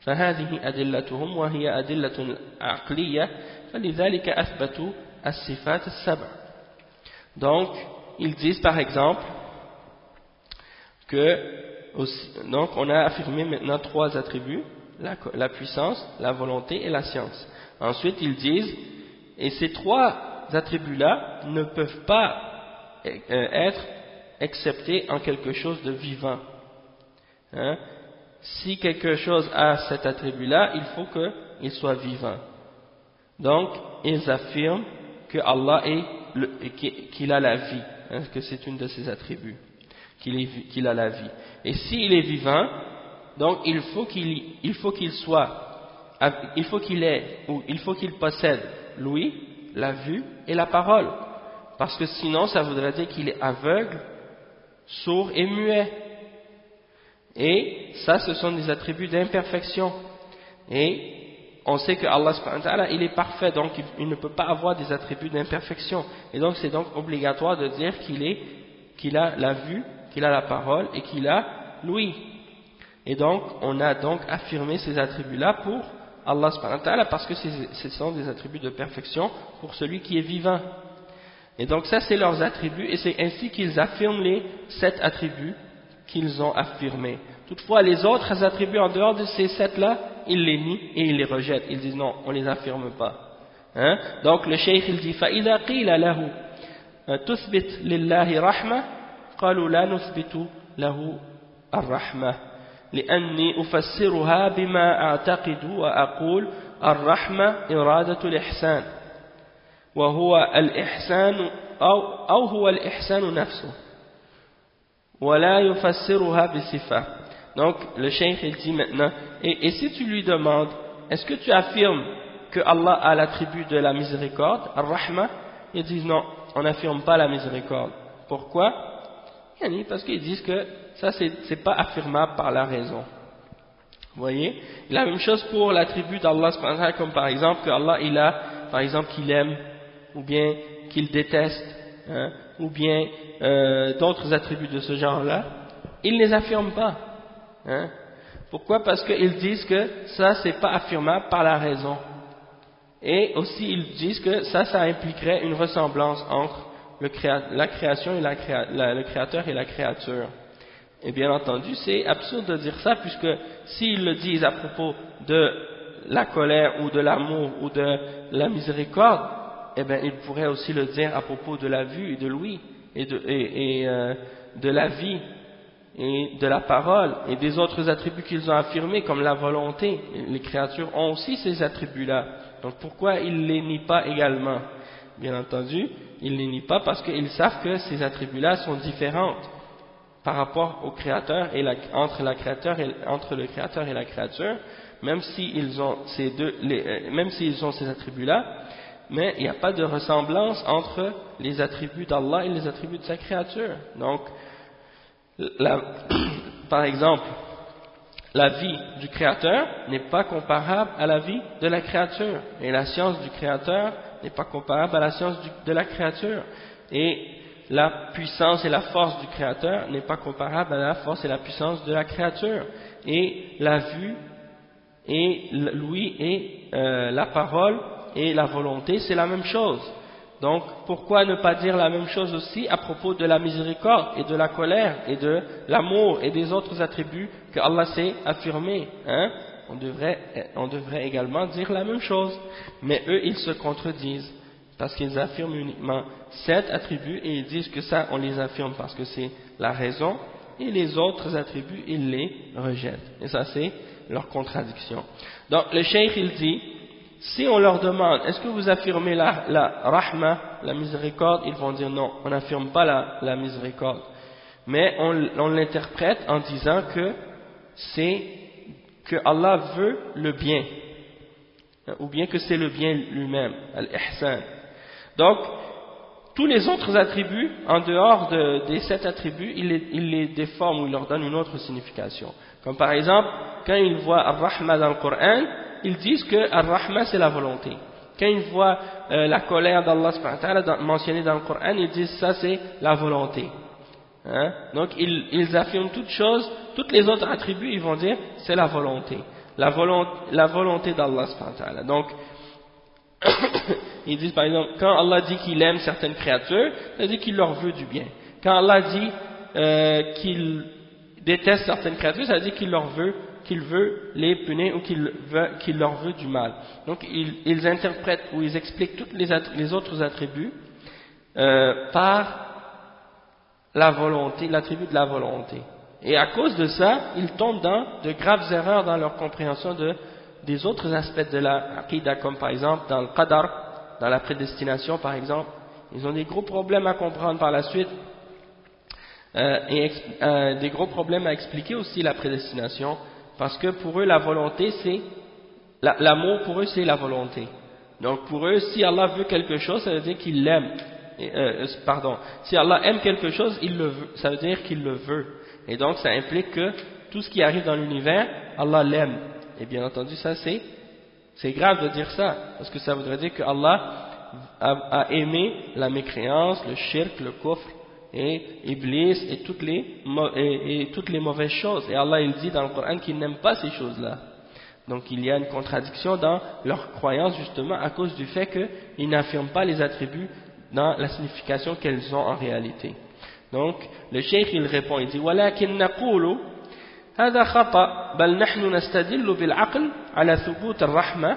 فهذه أدلتهم وهي أدلة عقلية فلذلك أثبتوا الصفات السبع. Donc ils disent par exemple que donc on a affirmé maintenant 3 attributs, la puissance, la volonté et la science. Ensuite ils disent, et ces 3 attributs-là ne peuvent pas être acceptés en quelque chose de vivant. Hein? Si quelque chose a cet attribut-là, il faut qu'il soit vivant. Donc ils affirment que Allah qu'il a la vie, hein, que c'est une de ses attributs, qu'il a la vie. Et s'il est vivant, donc il faut qu'il possède l'ouïe, la vue et la parole, parce que sinon ça voudrait dire qu'il est aveugle, sourd et muet. Et ça, ce sont des attributs d'imperfection. Et on sait que Allah subhanahu wa ta'ala, il est parfait, donc il ne peut pas avoir des attributs d'imperfection. Et donc c'est donc obligatoire de dire qu'il a la vue, qu'il a la parole et qu'il a l'ouïe. Et donc on a donc affirmé ces attributs-là pour Allah subhanahu wa ta'ala parce que ce sont des attributs de perfection pour celui qui est vivant. Et donc ça c'est leurs attributs et c'est ainsi qu'ils affirment les 7 attributs qu'ils ont affirmés. Toutefois les autres attributs en dehors de ces 7-là, ils les nient et ils les rejettent. Ils disent non, on ne les affirme pas. Hein? Donc le cheikh il dit فَإِذَا قِيلَ لَهُ تُثْبِتْ لِلَّهِ رَحْمَةً قَالُوا لَا نُثْبِتُ لَهُ الرَّحْمَةَ لأني أفسرها بما أعتقد وأقول الرحمة إرادة الإحسان وهو الإحسان أو هو الإحسان نفسه ولا يفسرها بصفة. Donc le cheikh il dit maintenant et si tu lui demandes est-ce que tu affirmes que Allah a l'attribut de la miséricorde, Ar-Rahma, ils disent non, on n'affirme pas la miséricorde. Pourquoi? Parce qu'ils disent que ça c'est pas affirmable par la raison. Vous voyez? La même chose pour l'attribut d'Allah, comme par exemple que Allah il a, par exemple qu'il aime, ou bien qu'il déteste, hein, ou bien d'autres attributs de ce genre-là, ils ne les affirment pas. Hein? Pourquoi? Parce qu'ils disent que ça c'est pas affirmable par la raison. Et aussi ils disent que ça impliquerait une ressemblance entre la création et le créateur et la créature. Et bien entendu, c'est absurde de dire ça, puisque s'ils le disent à propos de la colère ou de l'amour ou de la miséricorde, eh bien ils pourraient aussi le dire à propos de la vue et de l'ouïe et de la vie et de la parole et des autres attributs qu'ils ont affirmés comme la volonté. Les créatures ont aussi ces attributs-là. Donc pourquoi ils ne les nient pas également? Bien entendu, ils ne les nient pas parce qu'ils savent que ces attributs-là sont différents par rapport au créateur et entre le créateur et la créature, même s'ils ont ces attributs-là, mais il n'y a pas de ressemblance entre les attributs d'Allah et les attributs de sa créature. Donc, par exemple, la vie du créateur n'est pas comparable à la vie de la créature, et la science du créateur n'est pas comparable à la science de la créature, et la puissance et la force du créateur n'est pas comparable à la force et la puissance de la créature, et la vue et l'ouïe et la parole et la volonté c'est la même chose. Donc pourquoi ne pas dire la même chose aussi à propos de la miséricorde et de la colère et de l'amour et des autres attributs que Allah s'est affirmé, hein? On devrait également dire la même chose, mais eux ils se contredisent parce qu'ils affirment uniquement 7 attributs et ils disent que ça on les affirme parce que c'est la raison, et les autres attributs ils les rejettent, et ça c'est leur contradiction. Donc le cheikh il dit, si on leur demande est-ce que vous affirmez la rahma, la miséricorde, ils vont dire non, on n'affirme pas la miséricorde, mais on l'interprète en disant que Allah veut le bien, ou bien que c'est le bien lui-même, al-ihsan. Donc tous les autres attributs en dehors des 7 attributs il les déforme ou il leur donne une autre signification, comme par exemple quand ils voient ar-rahma dans le Coran, ils disent que ar-rahma c'est la volonté, Quand ils voient la colère d'Allah subhanahu wa ta'ala mentionnée dans le Coran, ils disent ça c'est la volonté. Hein? Donc ils affirment toutes choses, toutes les autres attributs, ils vont dire c'est la volonté. La volonté d'Allah subhanahu wa ta'ala. Donc, ils disent par exemple, quand Allah dit qu'il aime certaines créatures, ça dit qu'il leur veut du bien. Quand Allah dit qu'il déteste certaines créatures, ça dit qu'il veut les punir ou qu'il leur veut du mal. Donc ils interprètent ou ils expliquent tous les autres attributs par la volonté, l'attribut de la volonté. Et à cause de ça, ils tombent dans de graves erreurs dans leur compréhension des autres aspects de la aqidah, comme par exemple dans le qadar, dans la prédestination par exemple. Ils ont des gros problèmes à comprendre par la suite, des gros problèmes à expliquer aussi la prédestination, parce que pour eux la volonté c'est, l'amour pour eux c'est la volonté. Donc pour eux, si Allah veut quelque chose, ça veut dire qu'il l'aime. Si Allah aime quelque chose, il le veut, ça veut dire qu'il le veut. Et donc ça implique que tout ce qui arrive dans l'univers, Allah l'aime. Et bien entendu, ça c'est grave de dire ça, parce que ça voudrait dire que Allah a aimé la mécréance, le shirk, le kufr, et Iblis, et toutes les mauvaises choses. Et Allah il dit dans le Coran qu'il n'aime pas ces choses-là. Donc il y a une contradiction dans leur croyance justement à cause du fait qu'ils n'affirment pas les attributs dans la signification qu'elles ont en réalité. Donc le cheikh il répond, il dit وَلَكِنْ نَقُولُ هذا خطأ بل نحن نستدل بالعقل على ثبوت الرحمة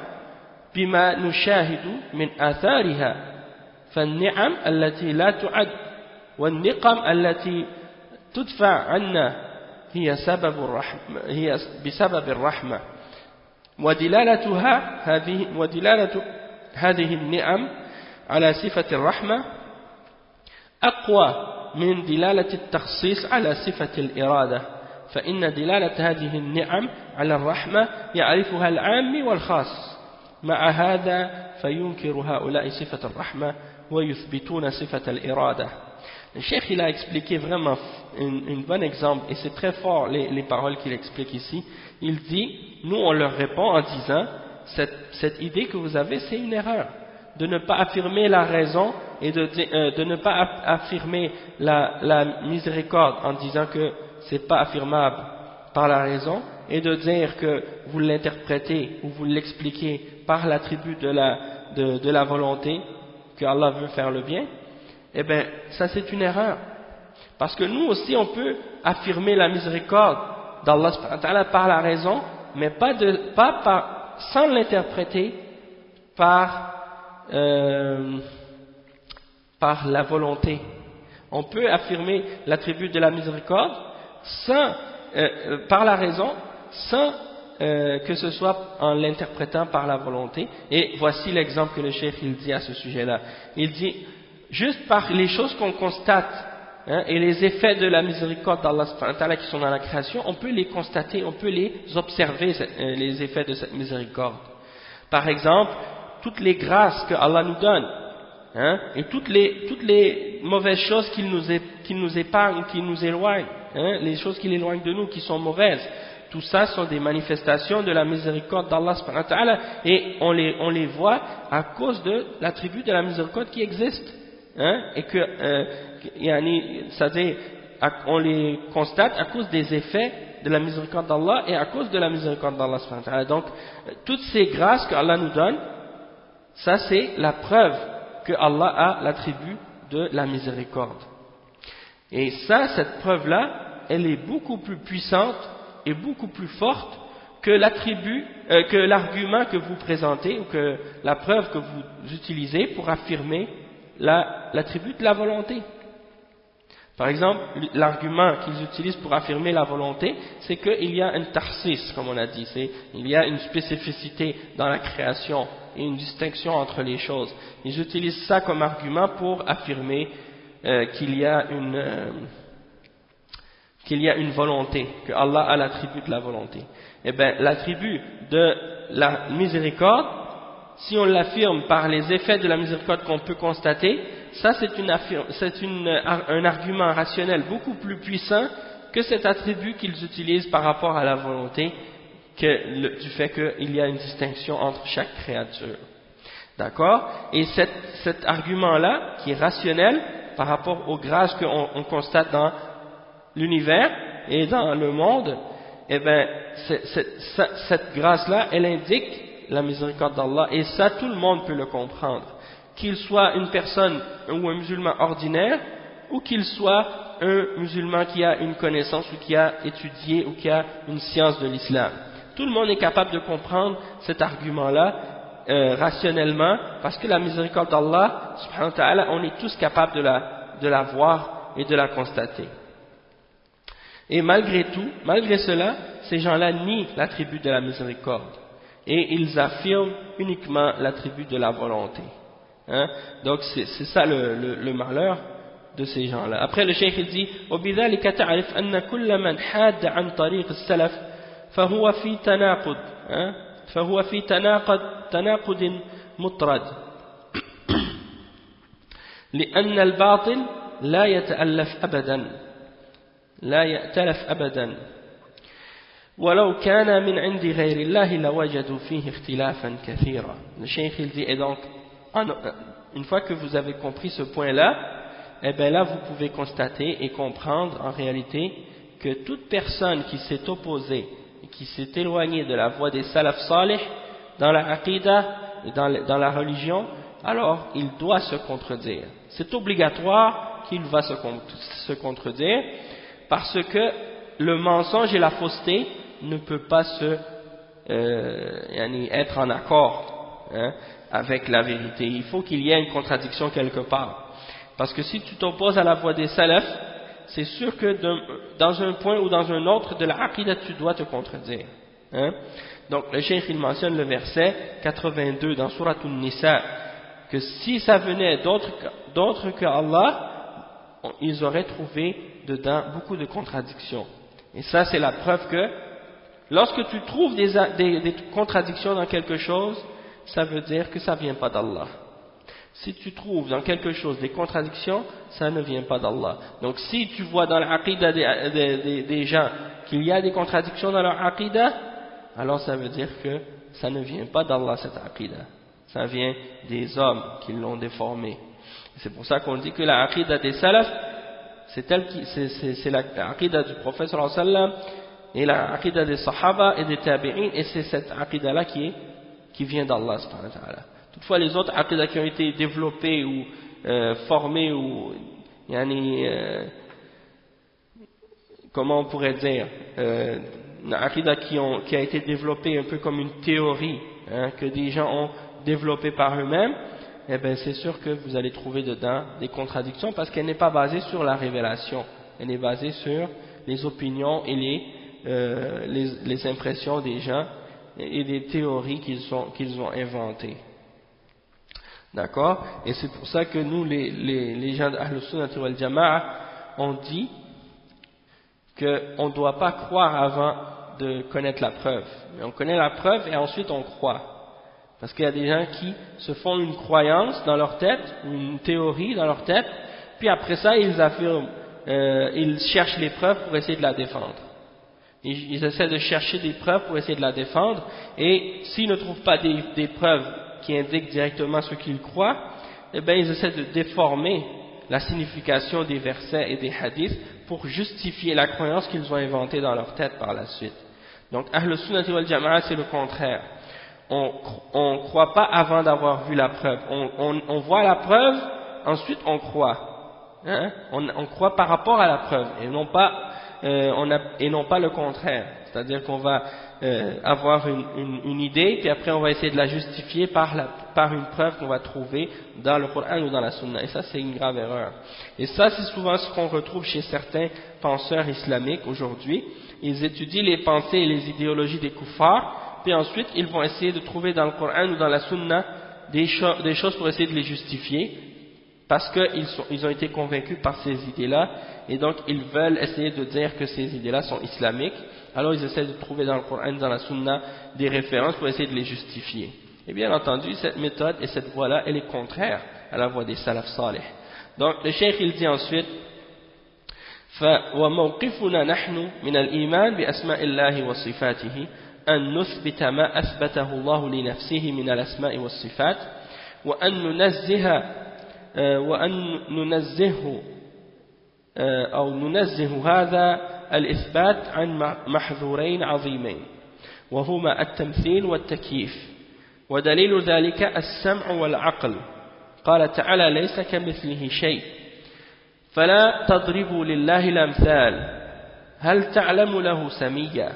بما نشاهد من آثارها فالنعم التي لا تعد والنقم التي تدفع عنا هي بسبب الرحمة ودلالة هذه النعم على صفة الرحمة أقوى من دلالة التخصيص على صفة الإرادة فإن دلالة هذه النعم على الرحمة يعرفها العام والخاص مع هذا فينكر هؤلاء صفة الرحمة ويثبتون صفة الإرادة. Le cheikh il a expliqué vraiment un bon exemple et c'est très fort les paroles qu'il explique ici. Il dit, nous on leur répond en disant cette idée que vous avez c'est une erreur de ne pas affirmer la raison et de ne pas affirmer la miséricorde en disant que c'est pas affirmable par la raison et de dire que vous l'interprétez ou vous l'expliquez par l'attribut de la volonté que Allah veut faire le bien. Eh bien, ça c'est une erreur. Parce que nous aussi on peut affirmer la miséricorde d'Allah par la raison, mais sans l'interpréter par la volonté. On peut affirmer l'attribut de la miséricorde par la raison, sans que ce soit en l'interprétant par la volonté. Et voici l'exemple que le cheikh il dit à ce sujet-là. Il dit, juste par les choses qu'on constate et les effets de la miséricorde d'Allah qui sont dans la création, on peut les constater, on peut les observer, les effets de cette miséricorde. Par exemple, toutes les grâces que Allah nous donne, et toutes les mauvaises choses qu'il nous épargne, qu'il nous éloigne, les choses qu'il éloigne de nous, qui sont mauvaises, tout ça sont des manifestations de la miséricorde d'Allah subhanahu wa ta'ala, et on les voit à cause de l'attribut de la miséricorde qui existe, et que c'est-à-dire on les constate à cause des effets de la miséricorde d'Allah et à cause de la miséricorde d'Allah subhanahu wa ta'ala. Donc toutes ces grâces que Allah nous donne, ça c'est la preuve que Allah a l'attribut de la miséricorde. Et ça, cette preuve-là, elle est beaucoup plus puissante et beaucoup plus forte que l'argument que vous présentez ou que la preuve que vous utilisez pour affirmer l'attribut de la volonté. Par exemple, l'argument qu'ils utilisent pour affirmer la volonté, c'est qu'il y a un tarsis, comme on a dit, il y a une spécificité dans la création et une distinction entre les choses. Ils utilisent ça comme argument pour affirmer qu'il y a une volonté, que Allah a l'attribut de la volonté. Eh bien, l'attribut de la miséricorde, si on l'affirme par les effets de la miséricorde qu'on peut constater, ça c'est un argument rationnel beaucoup plus puissant que cet attribut qu'ils utilisent par rapport à la volonté, du fait qu'il y a une distinction entre chaque créature. D'accord? Et cet argument-là, qui est rationnel par rapport aux grâces qu'on constate dans l'univers et dans le monde, eh bien, cette grâce-là, elle indique la miséricorde d'Allah, et ça, tout le monde peut le comprendre. Qu'il soit une personne ou un musulman ordinaire, ou qu'il soit un musulman qui a une connaissance, ou qui a étudié, ou qui a une science de l'islam. Tout le monde est capable de comprendre cet argument-là rationnellement, parce que la miséricorde d'Allah, subhanahu wa ta'ala, on est tous capables de la voir et de la constater. Et malgré tout, malgré cela, ces gens-là nient l'attribut de la miséricorde. Et ils affirment uniquement l'attribut de la volonté. Hein? Donc c'est ça le malheur de ces gens-là. Après le cheikh il dit وبذلك تعرف أن كل من حاد عن طريق السلف فهو في تناقض مطرد لأن الباطل لا يأتلف أبدا ولو كان من عند غير الله لوجدوا فيه اختلافا كثيرا. Le cheikh il dit, et donc une fois que vous avez compris ce point-là, eh bien là vous pouvez constater et comprendre en réalité que toute personne qui s'est opposée et qui s'est éloignée de la voie des salaf salih dans la aqidah et dans la religion, alors il doit se contredire. C'est obligatoire qu'il va se contredire, parce que le mensonge et la fausseté ne peut pas être en accord avec la vérité. Il faut qu'il y ait une contradiction quelque part. Parce que si tu t'opposes à la voie des salafs, c'est sûr que dans un point ou dans un autre de la aqidah, tu dois te contredire. Donc le cheikh il mentionne le verset 82 dans Surat An-Nisa, que si ça venait d'autres que Allah, ils auraient trouvé dedans beaucoup de contradictions. Et ça c'est la preuve que lorsque tu trouves des contradictions dans quelque chose, ça veut dire que ça ne vient pas d'Allah. Si tu trouves dans quelque chose des contradictions, ça ne vient pas d'Allah. Donc si tu vois dans l'aqidah des gens qu'il y a des contradictions dans leur aqidah, alors ça veut dire que ça ne vient pas d'Allah cette aqidah. Ça vient des hommes qui l'ont déformé. C'est pour ça qu'on dit que la aqidah des salafs, c'est la aqidah du prophète sallallahu alayhi wa sallam, et la aqidah des sahaba et des tabi'in, et c'est cette aqidah-là qui vient d'Allah subhanahu wa ta'ala. Toutefois, les autres aqidah qui ont été développées ou formées ou comment on pourrait dire, une aqidah qui a été développée un peu comme une théorie, que des gens ont développée par eux-mêmes, eh bien c'est sûr que vous allez trouver dedans des contradictions, parce qu'elle n'est pas basée sur la révélation, elle est basée sur les opinions et les impressions des gens et des théories qu'ils ont inventées. D'accord? Et c'est pour ça que nous, les gens d'Ahl Sunnah wal Jama'a, on dit qu'on ne doit pas croire avant de connaître la preuve. Mais on connaît la preuve et ensuite on croit. Parce qu'il y a des gens qui se font une croyance dans leur tête, une théorie dans leur tête, puis après ça ils affirment, ils cherchent les preuves pour essayer de la défendre. Ils essaient de chercher des preuves pour essayer de la défendre, et s'ils ne trouvent pas des preuves qui indiquent directement ce qu'ils croient, eh bien ils essaient de déformer la signification des versets et des hadiths pour justifier la croyance qu'ils ont inventée dans leur tête par la suite. Donc Ahl Sunnah wal Jama'a, c'est le contraire. On ne croit pas avant d'avoir vu la preuve. On voit la preuve, ensuite on croit. On croit par rapport à la preuve et non pas le contraire. C'est-à-dire qu'on va avoir une idée, puis après on va essayer de la justifier par une preuve qu'on va trouver dans le Coran ou dans la Sunna. Et ça, c'est une grave erreur. Et ça, c'est souvent ce qu'on retrouve chez certains penseurs islamiques aujourd'hui. Ils étudient les pensées et les idéologies des kuffars, puis ensuite ils vont essayer de trouver dans le Coran ou dans la Sunna des choses pour essayer de les justifier, parce qu'ils ont été convaincus par ces idées-là, et donc ils veulent essayer de dire que ces idées-là sont islamiques. Alors ils essaient de trouver dans le Coran, dans la Sunna, des références pour essayer de les justifier. Et bien entendu, cette méthode et cette voie-là, elle est contraire à la voie des salaf salih. Donc le cheikh il dit ensuite, وَمَوْقِفُنَا نَحْنُ مِنَ الْإِيمَانِ بِأَسْمَاءِ اللَّهِ وَصِفَاتِهِ أَنْ نُثْبِتَ مَا أَثْبَتَهُ اللَّهُ لِنَفْسِهِ مِنَ الْأَسْمَاءِ وَالصِّفَاتِ وأن ننزهه أو ننزه هذا الإثبات عن محذورين عظيمين وهما التمثيل والتكييف ودليل ذلك السمع والعقل قال تعالى ليس كمثله شيء فلا تضربوا لله الأمثال هل تعلم له سميا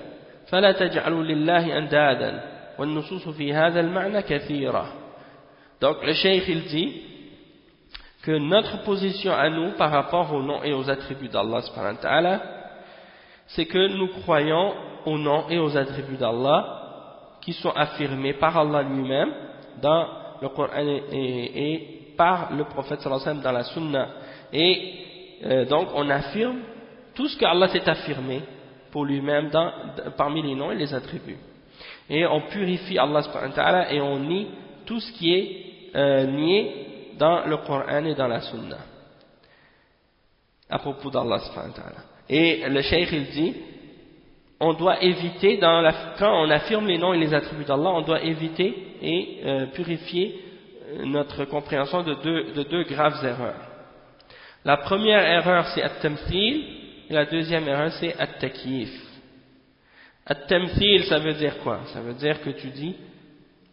فلا تجعلوا لله أندادا والنصوص في هذا المعنى كثيرة. Donc le cheikh il dit que notre position à nous par rapport aux noms et aux attributs d'Allah subhanahu wa ta'ala, c'est que nous croyons aux noms et aux attributs d'Allah qui sont affirmés par Allah lui-même dans le Coran et par le prophète sallallahu alayhi wa sallam dans la sunna. Et donc on affirme tout ce que Allah s'est affirmé pour lui-même parmi les noms et les attributs. Et on purifie Allah subhanahu wa ta'ala et on nie tout ce qui est nié dans le Coran et dans la sunna à propos d'Allah subhanahu wa ta'ala. Et le cheikh il dit on doit éviter quand on affirme les noms et les attributs d'Allah, on doit éviter et purifier notre compréhension de deux graves erreurs. La première erreur c'est at-tamthil et la deuxième erreur c'est at-takyif. At-tamthil ça veut dire quoi? Ça veut dire que tu dis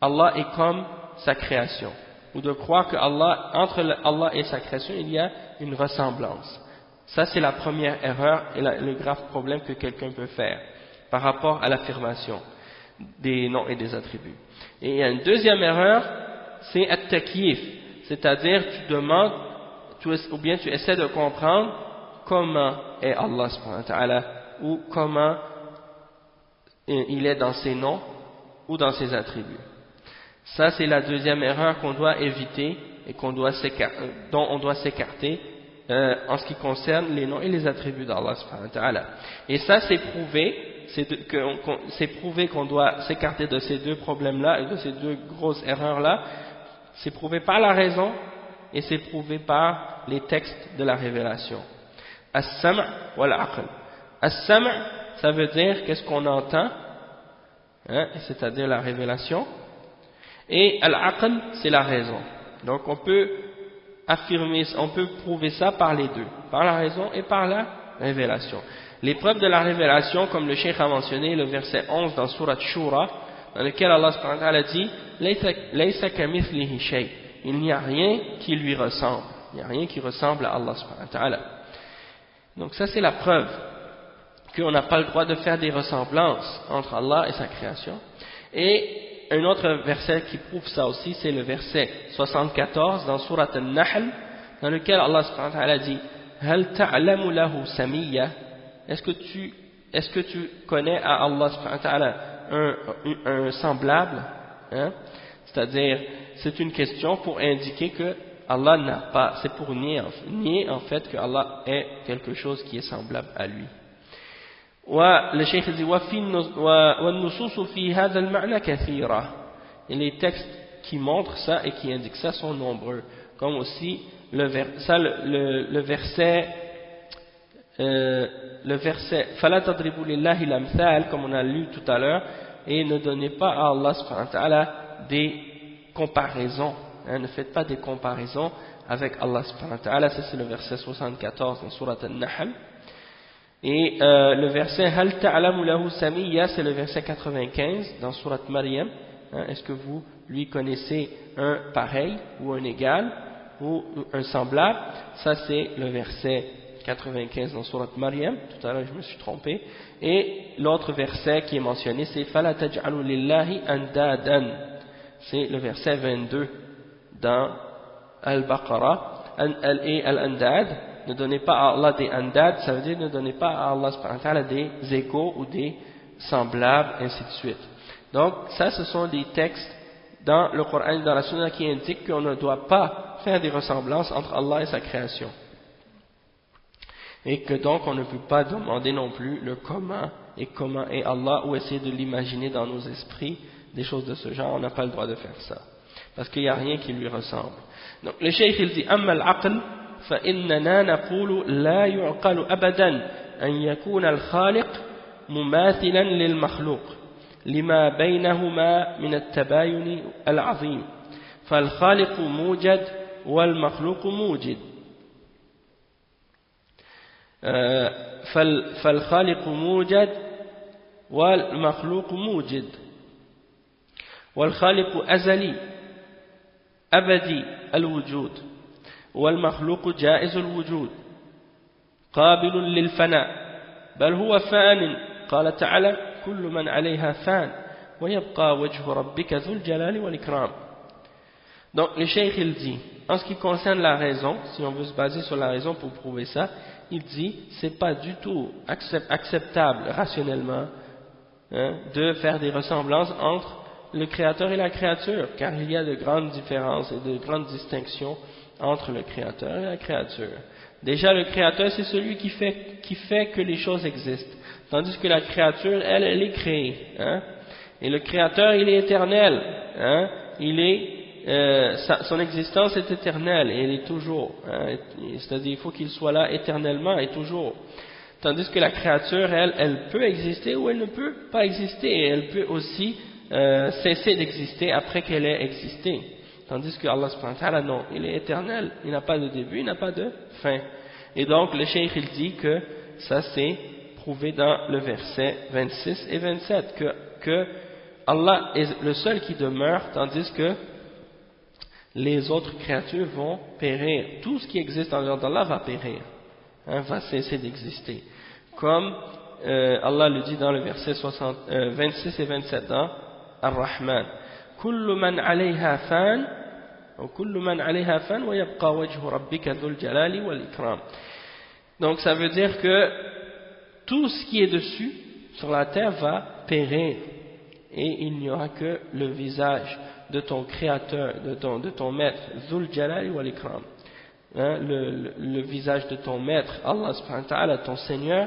Allah est comme sa création, ou de croire que entre Allah et sa création il y a une ressemblance. Ça c'est la première erreur et le grave problème que quelqu'un peut faire par rapport à l'affirmation des noms et des attributs. Et il y a une deuxième erreur, c'est at-takyif, c'est-à-dire tu demandes ou bien tu essaies de comprendre comment est Allah subhanahu wa ta'ala ou comment il est dans ses noms ou dans ses attributs. Ça c'est la deuxième erreur qu'on doit éviter et dont on doit s'écarter en ce qui concerne les noms et les attributs d'Allah subhanahu wa ta'ala. Et ça c'est prouvé qu'on doit s'écarter de ces deux problèmes-là et de ces deux grosses erreurs-là. C'est prouvé par la raison et c'est prouvé par les textes de la révélation. As-sam' wal-aql. As-sam' ça veut dire qu'est-ce qu'on entend, c'est-à-dire la révélation, et al-aql c'est la raison. Donc on peut prouver ça par les deux, par la raison et par la révélation. Les preuves de la révélation, comme le cheikh a mentionné, le verset 11 dans Surat Shura, dans lequel Allah subhanahu wa ta'ala dit Laysa kamithlihi shay. Il n'y a rien qui lui ressemble. Il n'y a rien qui ressemble à Allah subhanahu wa ta'ala. Donc ça c'est la preuve qu'on n'a pas le droit de faire des ressemblances entre Allah et sa création. Et un autre verset qui prouve ça aussi, c'est le verset 74 dans Surat An-Nahl, dans lequel Allah subhanahu wa ta'ala dit Hal ta'lamu lahu samiyya. Est-ce que tu connais à Allah subhanahu wa ta'ala un semblable, c'est-à-dire c'est une question pour indiquer que Allah n'a pas, c'est pour nier en fait que Allah est quelque chose qui est semblable à lui. Le cheikh dit وَالنُّصُوصُ فِي هَذَا الْمَعْنَى كَثِيرًا. Et les textes qui montrent ça et qui indiquent ça sont nombreux, comme aussi le verset فَلَا تَضْرِبُوا لِلَّهِ الْأَمْثَالِ, comme on a lu tout à l'heure, et ne donnez pas à Allah subhanahu wa ta'ala des comparaisons, ne faites pas des comparaisons avec Allah subhanahu wa ta'ala. Ça c'est le verset 74 dans Surat An-Nahl. Et le verset Hal ta'lamu lahu samiyya, c'est le verset 95 dans Surat Maryam. Est-ce que vous lui connaissez un pareil ou un égal ou un semblable? Ça c'est le verset 95 dans Surat Maryam. Tout à l'heure je me suis trompé. Et l'autre verset qui est mentionné c'est Fala taj'alu lillahi andadan. C'est le verset 22 dans Al-Baqarah. Et Al-Andad, ne donnez pas à Allah des andad, ça veut dire ne donnez pas à Allah subhanahu wa ta'ala des égaux ou des semblables, ainsi de suite. Donc ça ce sont des textes dans le Coran et dans la Sunna qui indiquent qu'on ne doit pas faire des ressemblances entre Allah et sa création. Et que donc on ne peut pas demander non plus le comment est Allah, ou essayer de l'imaginer dans nos esprits, des choses de ce genre. On n'a pas le droit de faire ça, parce qu'il n'y a rien qui lui ressemble. Donc le cheikh il dit Amma al-aql فإننا نقول لا يعقل أبدا أن يكون الخالق مماثلا للمخلوق لما بينهما من التباين العظيم فالخالق موجد والمخلوق موجد فالخالق موجد والمخلوق موجد والخالق أزلي أبدي الوجود والمخلوق جائز الوجود قابل للفناء بل هو فان قال تعالى كل من عليها فان ويبقى وجه ربك ذو الجلال والإكرام. Donc le cheikh il dit, en ce qui concerne la raison, si on veut se baser sur la raison pour prouver ça, il dit c'est pas du tout acceptable rationnellement de faire des ressemblances entre le créateur et la créature, car il y a de grandes différences et de grandes distinctions entre le créateur et la créature. Déjà le créateur c'est celui qui fait que les choses existent, tandis que la créature elle est créée, et le créateur il est éternel, son existence est éternelle et elle est toujours, c'est-à-dire il faut qu'il soit là éternellement et toujours, tandis que la créature elle peut exister ou elle ne peut pas exister, et elle peut aussi cesser d'exister après qu'elle ait existé, tandis que Allah subhanahu wa ta'ala non, il est éternel, il n'a pas de début, il n'a pas de fin. Et donc le cheikh il dit que ça c'est prouvé dans le verset 26 et 27 que Allah est le seul qui demeure, tandis que les autres créatures vont périr. Tout ce qui existe en dehors d'Allah va périr, va cesser d'exister. Comme Allah le dit dans le verset 26 et 27 dans Ar-Rahman. Kullu man alayha fan wa kullu man alayha fan wa yabqa wajhu rabbika dhul jalali wal ikram. Donc ça veut dire que tout ce qui est dessus sur la terre va périr et il n'y aura que le visage de ton créateur, de ton maître, Zul Jalali wal Ikram, le visage de ton maître, Allah subhanahu wa ta'ala, ton Seigneur,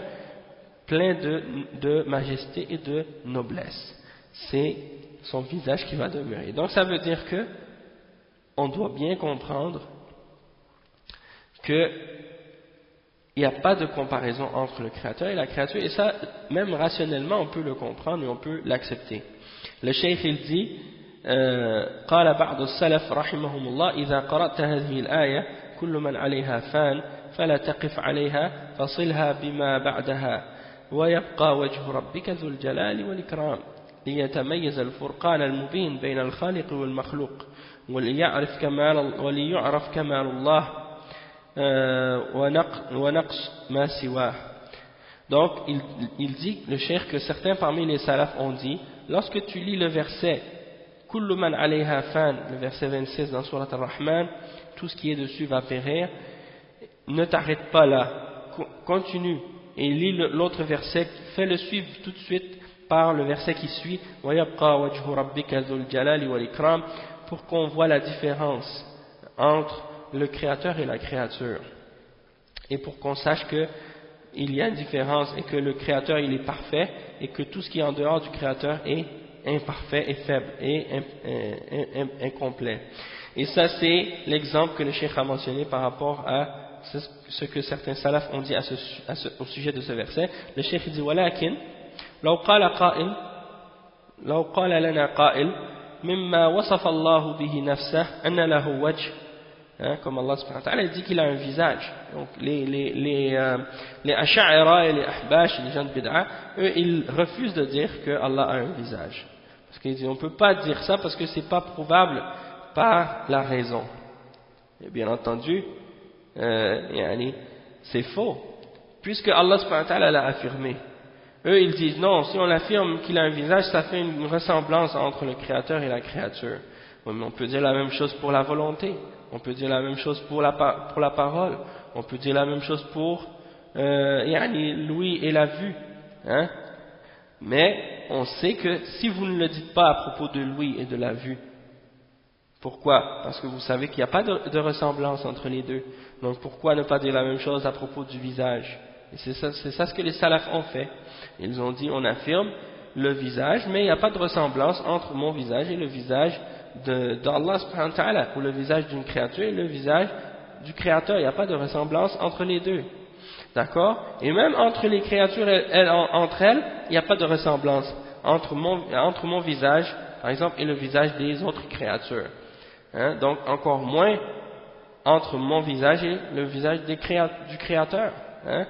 plein de majesté et de noblesse. C'est son visage qui va demeurer. Donc ça veut dire que on doit bien comprendre que il n'y a pas de comparaison entre le créateur et la créature, et ça, même rationnellement, on peut le comprendre et on peut l'accepter. Le cheikh il dit قال بعض السلف رحمهم الله إذا قرأت هذه الآية كل من عليها فان فلا تقف عليها فصلها بما بعدها ويبقى وجه ربك ذو الجلال والإكرام ليتميز الفرقان المبين بين الخالق والمخلوق وليعرف كمال الله ونقص ما سواه. Donc il dit, le cheikh, que certains parmi les salafs ont dit, lorsque tu lis le verset Kullu man alayha fan, le verset 26 dans Surat Ar-Rahman, tout ce qui est dessus va périr, ne t'arrête pas là, continue et lis l'autre verset, fais-le suivre tout de suite par le verset qui suit wa yabqa wajhu rabbika dhul jalali wal ikram, pour qu'on voit la différence entre le créateur et la créature, et pour qu'on sache que il y a une différence et que le créateur il est parfait et que tout ce qui est en dehors du créateur est imparfait et faible et incomplet. Et ça c'est l'exemple que le cheikh a mentionné par rapport à ce que certains salafs ont dit au sujet de ce verset. Le cheikh dit walakin law qala lana qa'il mimma wasafa Allah bihi nafsah anna lahu wajh, comme Allah subhanahu wa ta'ala dit qu'il a un visage. Donc les asha'ira et les ahbash, les gens de bid'a, eux ils refusent de dire que Allah a un visage, parce qu'ils disent on ne peut pas dire ça parce que c'est pas prouvable par la raison. Et bien entendu c'est faux, puisque Allah subhanahu wa ta'ala l'a affirmé. Eux ils disent non, si on affirme qu'il a un visage, ça fait une ressemblance entre le créateur et la créature. Mais on peut dire la même chose pour la volonté, on peut dire la même chose pour la parole, on peut dire la même chose pour l'ouïe et la vue, mais on sait que si vous ne le dites pas à propos de l'ouïe et de la vue, pourquoi? Parce que vous savez qu'il n'y a pas de ressemblance entre les deux, donc pourquoi ne pas dire la même chose à propos du visage? Et c'est ça ce que les salafs ont fait. Ils ont dit on affirme le visage, mais il n'y a pas de ressemblance entre mon visage et le visage d'Allah subhanahu wa ta'ala, ou le visage d'une créature et le visage du créateur. Il n'y a pas de ressemblance entre les deux, d'accord? Et même entre les créatures entre elles, il n'y a pas de ressemblance entre mon visage par exemple et le visage des autres créatures. Hein? Donc encore moins entre mon visage et le visage du Créateur. Hein?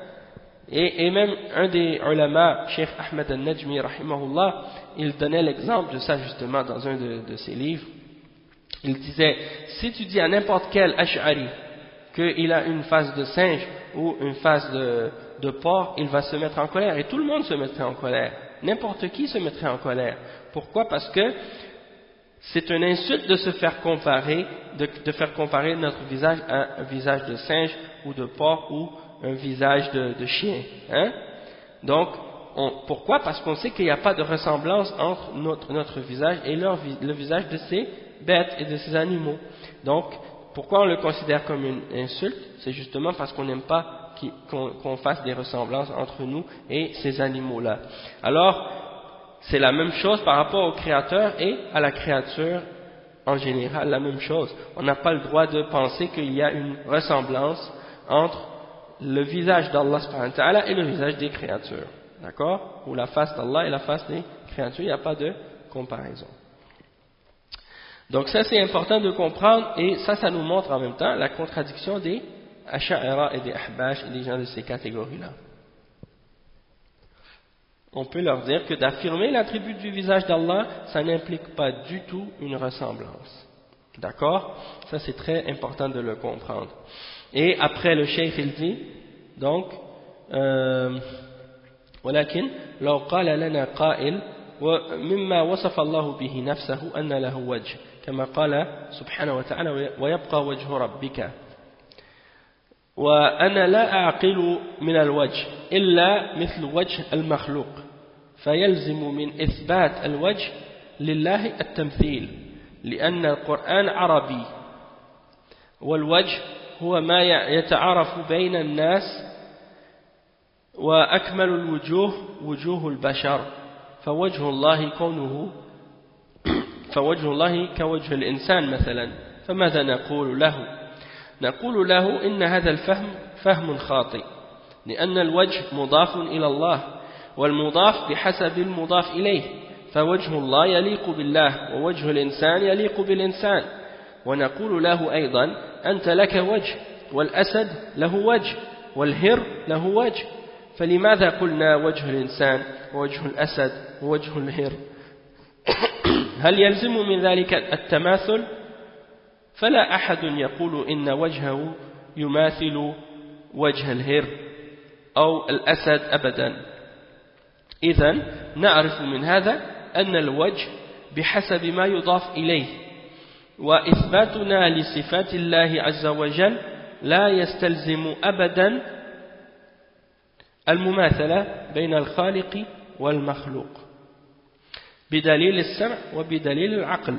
Et même un des ulama, Cheikh Ahmed al-Najmi, rahimahullah, il donnait l'exemple de ça justement dans un de ses livres. Il disait, si tu dis à n'importe quel Ash'ari qu'il a une face de singe ou une face de porc, il va se mettre en colère. Et tout le monde se mettrait en colère. N'importe qui se mettrait en colère. Pourquoi? Parce que c'est une insulte de se faire comparer, de faire comparer notre visage à un visage de singe ou de porc ou un visage de chien. Hein? Donc, pourquoi? Parce qu'on sait qu'il n'y a pas de ressemblance entre notre visage et le visage de ces bêtes et de ces animaux. Donc, pourquoi on le considère comme une insulte? C'est justement parce qu'on n'aime pas qu'on fasse des ressemblances entre nous et ces animaux-là. Alors, c'est la même chose par rapport au Créateur et à la créature en général, la même chose. On n'a pas le droit de penser qu'il y a une ressemblance entre le visage d'Allah subhanahu wa ta'ala et le visage des créatures. D'accord? Ou la face d'Allah et la face des créatures, il n'y a pas de comparaison. Donc ça c'est important de comprendre, et ça nous montre en même temps la contradiction des Asha'ira et des Ahbash et des gens de ces catégories-là. On peut leur dire que d'affirmer l'attribut du visage d'Allah, ça n'implique pas du tout une ressemblance. D'accord? Ça c'est très important de le comprendre. Et après le cheikh il dit, donc, ولكن لو قال لنا قائل ومما وصف الله به نفسه أن له وجه كما قال سبحانه وتعالى ويبقى وجه ربك وأنا لا أعقل من الوجه إلا مثل وجه المخلوق فيلزم من إثبات الوجه لله التمثيل لأن القرآن عربي والوجه هو ما يتعارف بين الناس وأكمل الوجوه وجوه البشر فوجه الله كوجه الإنسان مثلا فماذا نقول له؟ نقول له إن هذا الفهم فهم خاطئ لأن الوجه مضاف إلى الله والمضاف بحسب المضاف إليه فوجه الله يليق بالله ووجه الإنسان يليق بالإنسان ونقول له أيضا أنت لك وجه والأسد له وجه والهر له وجه فلماذا قلنا وجه الإنسان ووجه الأسد ووجه الهر هل يلزم من ذلك التماثل؟ فلا أحد يقول إن وجهه يماثل وجه الهر أو الأسد أبدا إذن نعرف من هذا أن الوجه بحسب ما يضاف إليه وإثباتنا لصفات الله عز وجل لا يستلزم أبدا المماثلة بين الخالق والمخلوق بدليل السمع وبدليل العقل.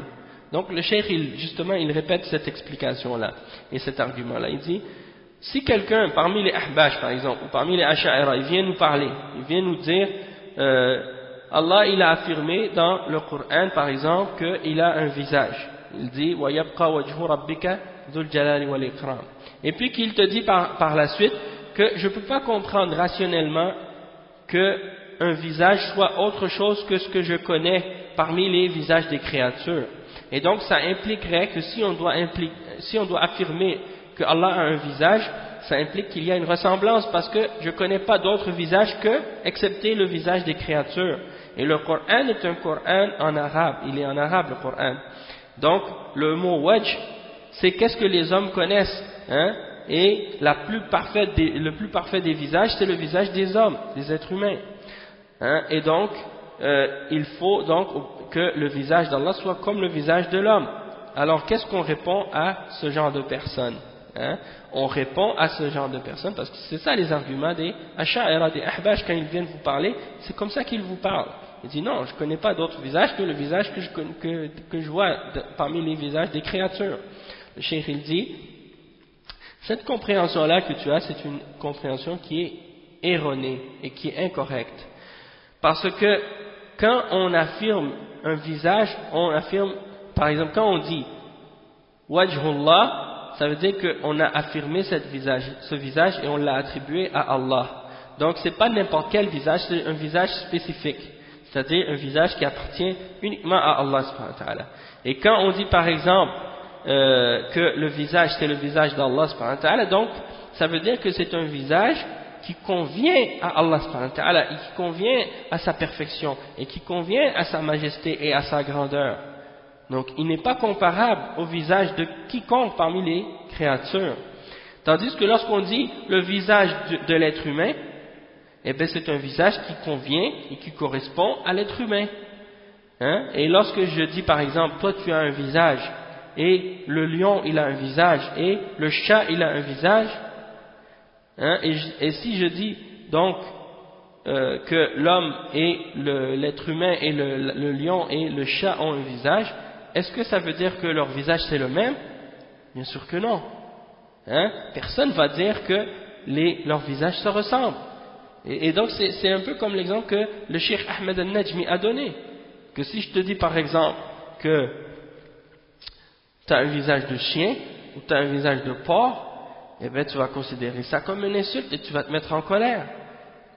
Donc le cheikh justement il répète cette explication là et cet argument là. Il dit si quelqu'un parmi les ahbash par exemple ou parmi les asha'ira il vient nous parler, il vient nous dire Allah il a affirmé dans le Coran par exemple qu'il a un visage. Il dit wa yabqa wajhu rabbika dhul jalali wal ikram. Et puis qu'il te dit par la suite que je ne peux pas comprendre rationnellement qu'un visage soit autre chose que ce que je connais parmi les visages des créatures. Et donc ça impliquerait que si on doit affirmer que Allah a un visage, ça implique qu'il y a une ressemblance parce que je ne connais pas d'autres visages excepté le visage des créatures. Et le Coran est un Coran en arabe, il est en arabe le Coran. Donc le mot wajh, c'est qu'est-ce que les hommes connaissent, hein? Et le plus parfait des visages, c'est le visage des hommes, des êtres humains. Hein? Et donc, il faut donc que le visage d'Allah soit comme le visage de l'homme. Alors, qu'est-ce qu'on répond à ce genre de personnes? Hein? On répond à ce genre de personnes parce que c'est ça les arguments des Asha'ira, des Ahbash, quand ils viennent vous parler, c'est comme ça qu'ils vous parlent. Ils disent non, je ne connais pas d'autre visage que le visage que je vois parmi les visages des créatures. Le cheikh il dit, cette compréhension-là que tu as, c'est une compréhension qui est erronée et qui est incorrecte. Parce que quand on affirme un visage, on affirme, par exemple, quand on dit Wajhullah, ça veut dire qu'on a affirmé ce visage et on l'a attribué à Allah. Donc c'est pas n'importe quel visage, c'est un visage spécifique. C'est-à-dire un visage qui appartient uniquement à Allah subhanahu wa ta'ala. Et quand on dit par exemple que le visage c'est le visage d'Allah subhanahu wa ta'ala, donc ça veut dire que c'est un visage qui convient à Allah subhanahu wa ta'ala et qui convient à sa perfection et qui convient à sa majesté et à sa grandeur. Donc il n'est pas comparable au visage de quiconque parmi les créatures. Tandis que lorsqu'on dit le visage de l'être humain, eh bien c'est un visage qui convient et qui correspond à l'être humain. Hein? Et lorsque je dis par exemple, toi tu as un visage, et le lion il a un visage, et le chat il a un visage, hein? Et si je dis donc que l'homme et l'être humain et le lion et le chat ont un visage, est-ce que ça veut dire que leur visage c'est le même? Bien sûr que non. Hein? Personne ne va dire que leurs visages se ressemblent. Et donc c'est un peu comme l'exemple que le Cheikh Ahmed al-Najmi a donné. Que si je te dis par exemple que tu as un visage de chien ou tu as un visage de porc, eh bien tu vas considérer ça comme une insulte et tu vas te mettre en colère.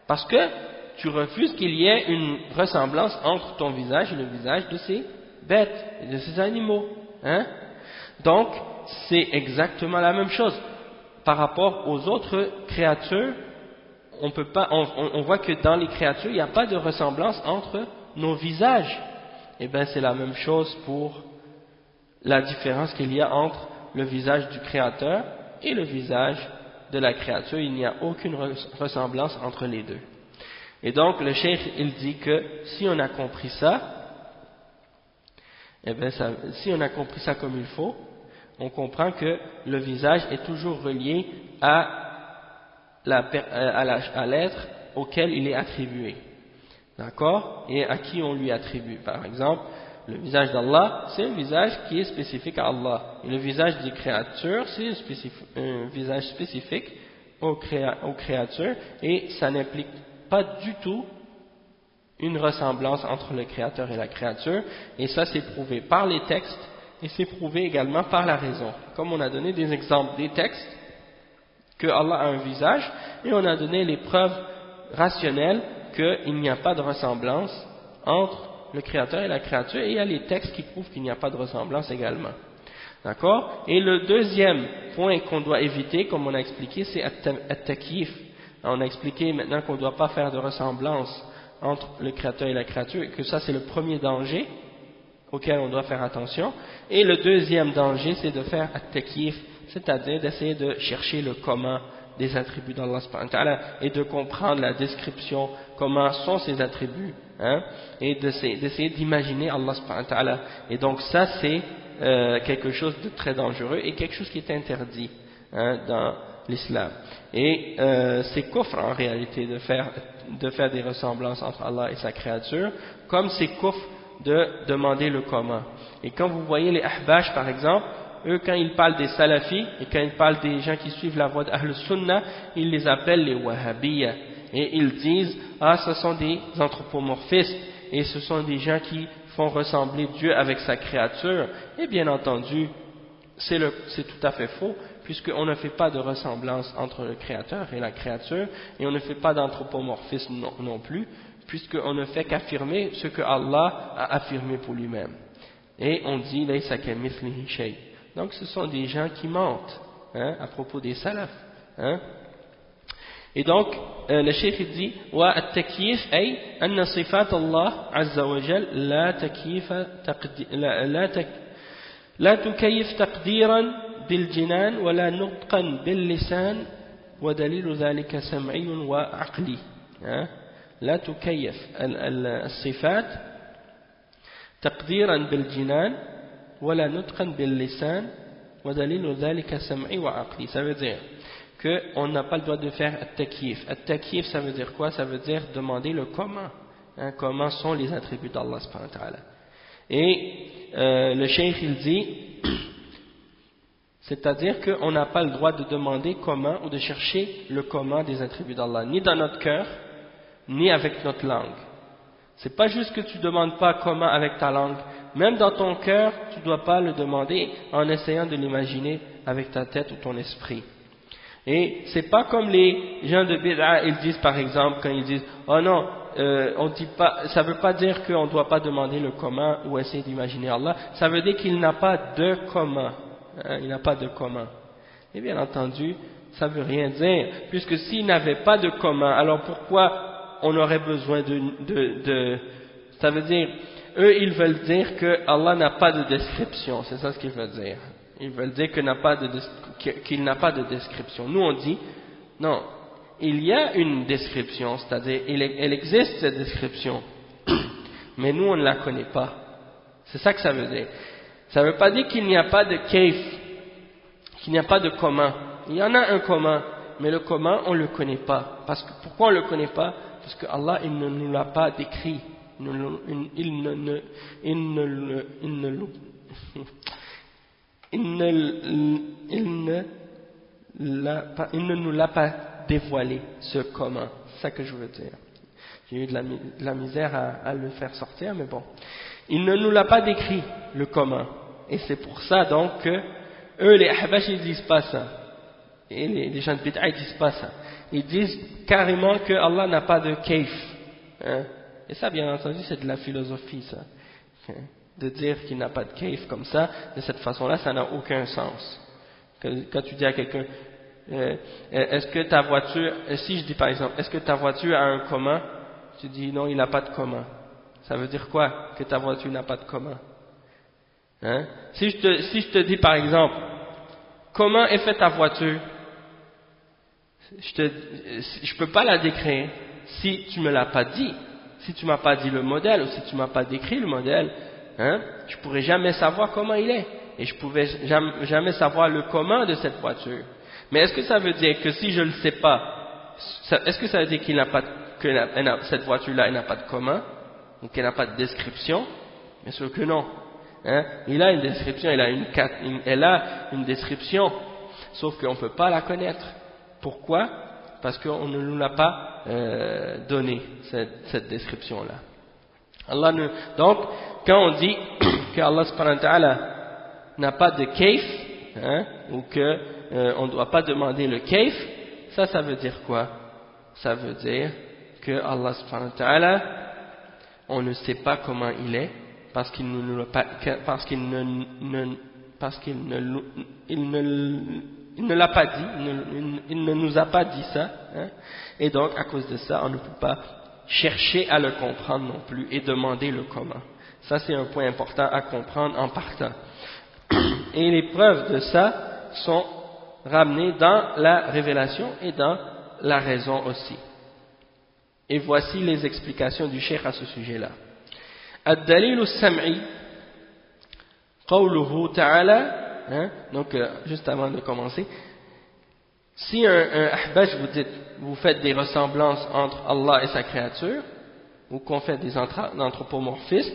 Parce que tu refuses qu'il y ait une ressemblance entre ton visage et le visage de ces bêtes et de ces animaux. Hein? Donc c'est exactement la même chose. Par rapport aux autres créatures, on voit que dans les créatures, il n'y a pas de ressemblance entre nos visages. Et bien c'est la même chose pour la différence qu'il y a entre le visage du créateur et le visage de la créature. Il n'y a aucune ressemblance entre les deux. Et donc le cheikh il dit que si on a compris ça, eh bien si on a compris ça comme il faut, on comprend que le visage est toujours relié à l'être auquel il est attribué. D'accord? Et à qui on lui attribue. Par exemple, le visage d'Allah, c'est un visage qui est spécifique à Allah. Et le visage des créatures, c'est un visage spécifique aux créatures. Et ça n'implique pas du tout une ressemblance entre le créateur et la créature. Et ça, c'est prouvé par les textes et c'est prouvé également par la raison. Comme on a donné des exemples des textes, que Allah a un visage, et on a donné les preuves rationnelles qu'il n'y a pas de ressemblance entre le créateur et la créature, et il y a les textes qui prouvent qu'il n'y a pas de ressemblance également. D'accord? Et le deuxième point qu'on doit éviter, comme on a expliqué, c'est at-takyif. On a expliqué maintenant qu'on ne doit pas faire de ressemblance entre le créateur et la créature, et que ça c'est le premier danger auquel on doit faire attention. Et le deuxième danger, c'est de faire at-takyif, c'est-à-dire d'essayer de chercher le comment des attributs d'Allah subhanahu wa ta'ala et de comprendre la description, comment sont ces attributs, hein, et d'essayer d'imaginer Allah subhanahu wa ta'ala. Et donc ça c'est quelque chose de très dangereux et quelque chose qui est interdit, hein, dans l'islam. Et c'est kufr en réalité de faire des ressemblances entre Allah et sa créature, comme c'est kufr de demander le comment. Et quand vous voyez les ahbash par exemple, eux quand ils parlent des salafis et quand ils parlent des gens qui suivent la voie d'Ahl Sunnah, ils les appellent les wahhabiyya et ils disent ah ce sont des anthropomorphistes et ce sont des gens qui font ressembler Dieu avec sa créature. Et bien entendu c'est tout à fait faux, puisqu'on ne fait pas de ressemblance entre le créateur et la créature et on ne fait pas d'anthropomorphisme non plus, puisqu'on ne fait qu'affirmer ce que Allah a affirmé pour lui-même. Et on dit laysa kamithlihi shay. Donc ce sont des gens qui mentent, hein, à propos des salafs, hein. Et donc le cheikh dit wa at-takyif ay anna sifat Allah azza wa jal la tukayyif taqdiran bil jinan wa la nutqan bil lisan wa dalilu dhalika sam'i wa aqli, hein. لا تكيف الصفات تقديرا بالجنان ولا نطقا باللسان ودليل ذلك سمعي وعقلي. Ça veut dire qu'on n'a pas le droit de faire at-takyif. At-takyif ça veut dire quoi? Ça veut dire demander le comment, hein, comment sont les attributs d'Allah subhanahu wa ta'ala. Et le cheikh il dit c'est-à-dire qu'on n'a pas le droit de demander comment ou de chercher le comment des attributs d'Allah, ni dans notre cœur ni avec notre langue. C'est pas juste que tu demandes pas comment avec ta langue, même dans ton cœur, tu dois pas le demander en essayant de l'imaginer avec ta tête ou ton esprit. Et c'est pas comme les gens de bid'a, ils disent par exemple quand ils disent oh non, on dit pas, ça veut pas dire qu'on doit pas demander le comment ou essayer d'imaginer Allah, ça veut dire qu'il n'a pas de comment. hein, il n'a pas de commun. Et bien entendu, ça veut rien dire, puisque s'il n'avait pas de commun, alors pourquoi on aurait besoin ça veut dire, eux ils veulent dire que Allah n'a pas de description, c'est ça ce qu'ils veulent dire. Ils veulent dire qu'il n'a pas de description. Nous on dit, non, il y a une description, c'est-à-dire elle existe cette description, mais nous on ne la connaît pas. C'est ça que ça veut dire. Ça ne veut pas dire qu'il n'y a pas de kayf, qu'il n'y a pas de commun. Il y en a un commun, mais le commun on ne le connaît pas. Pourquoi on ne le connaît pas? Parce que Allah il ne nous l'a pas décrit. Il ne nous l'a pas dévoilé, ce commun. C'est ça que je veux dire. J'ai eu de la misère à le faire sortir, mais bon. Il ne nous l'a pas décrit, le commun. Et c'est pour ça donc que eux, les Ahbash, ils disent pas ça. Et les gens de Bid'a, ils disent pas ça. Ils disent carrément que Allah n'a pas de kayf. Hein? Et ça, bien entendu, c'est de la philosophie, ça. Hein? De dire qu'il n'a pas de kayf comme ça, de cette façon-là, ça n'a aucun sens. Quand tu dis à quelqu'un, est-ce que ta voiture, si je dis par exemple, est-ce que ta voiture a un commun? Tu dis non, il n'a pas de commun. Ça veut dire quoi? Que ta voiture n'a pas de commun. Hein? Si je te dis par exemple, comment est faite ta voiture? Je peux pas la décrire si tu me l'as pas dit. Si tu m'as pas dit le modèle ou si tu m'as pas décrit le modèle, hein, je pourrais jamais savoir comment il est. Et je pouvais jamais savoir le commun de cette voiture. Mais est-ce que ça veut dire que si je ne le sais pas, est-ce que ça veut dire qu'il n'a pas, cette voiture-là, elle n'a pas de commun, ou qu'elle n'a pas de description? Bien sûr que non. Hein? Il a une description, elle a une description, sauf qu'on ne peut pas la connaître. Pourquoi? Parce qu'on ne nous l'a pas donné, cette description-là. Donc, quand on dit qu'Allah subhanahu wa ta'ala n'a pas de kayf, hein, ou qu'on ne doit pas demander le kayf, ça veut dire quoi? Ça veut dire que Allah subhanahu wa ta'ala, on ne sait pas comment il est, parce qu'il ne l'a pas dit, il ne nous a pas dit ça, hein, et donc à cause de ça, on ne peut pas chercher à le comprendre non plus et demander le comment. Ça c'est un point important à comprendre en partant. Et les preuves de ça sont ramenées dans la révélation et dans la raison aussi. Et voici les explications du cheikh à ce sujet-là. Ad-dalil al-sam'i qawluhu ta'ala, hein, donc juste avant de commencer, si un ahbash vous faites des ressemblances entre Allah et sa créature, ou qu'on fait des anthropomorphismes,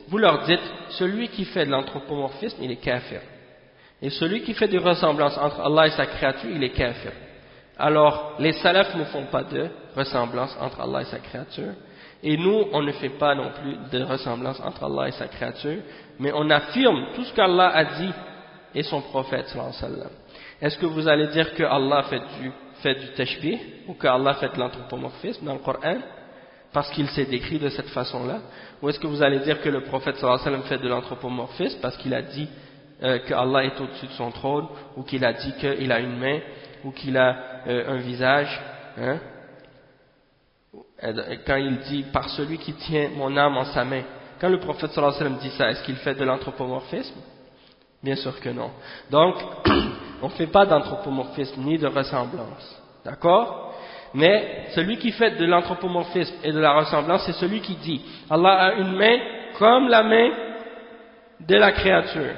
vous leur dites, celui qui fait de l'anthropomorphisme, il est kafir. Et celui qui fait des ressemblances entre Allah et sa créature, il est kafir. Alors, les salafs ne font pas de ressemblance entre Allah et sa créature. Et nous, on ne fait pas non plus de ressemblance entre Allah et sa créature, mais on affirme tout ce qu'Allah a dit et son prophète, sallallahu alayhi wa sallam. Est-ce que vous allez dire que Allah fait du tashbih, ou que Allah fait de l'anthropomorphisme dans le Coran, parce qu'il s'est décrit de cette façon-là? Ou est-ce que vous allez dire que le prophète, sallallahu alayhi wa sallam, fait de l'anthropomorphisme, parce qu'il a dit que Allah est au-dessus de son trône, ou qu'il a dit qu'il a une main, ou qu'il a un visage, hein? Quand il dit par celui qui tient mon âme en sa main, quand le prophète sallallahu alayhi wa sallam dit ça, est-ce qu'il fait de l'anthropomorphisme? Bien sûr que non. Donc on ne fait pas d'anthropomorphisme ni de ressemblance, d'accord? Mais celui qui fait de l'anthropomorphisme et de la ressemblance, c'est celui qui dit Allah a une main comme la main de la créature.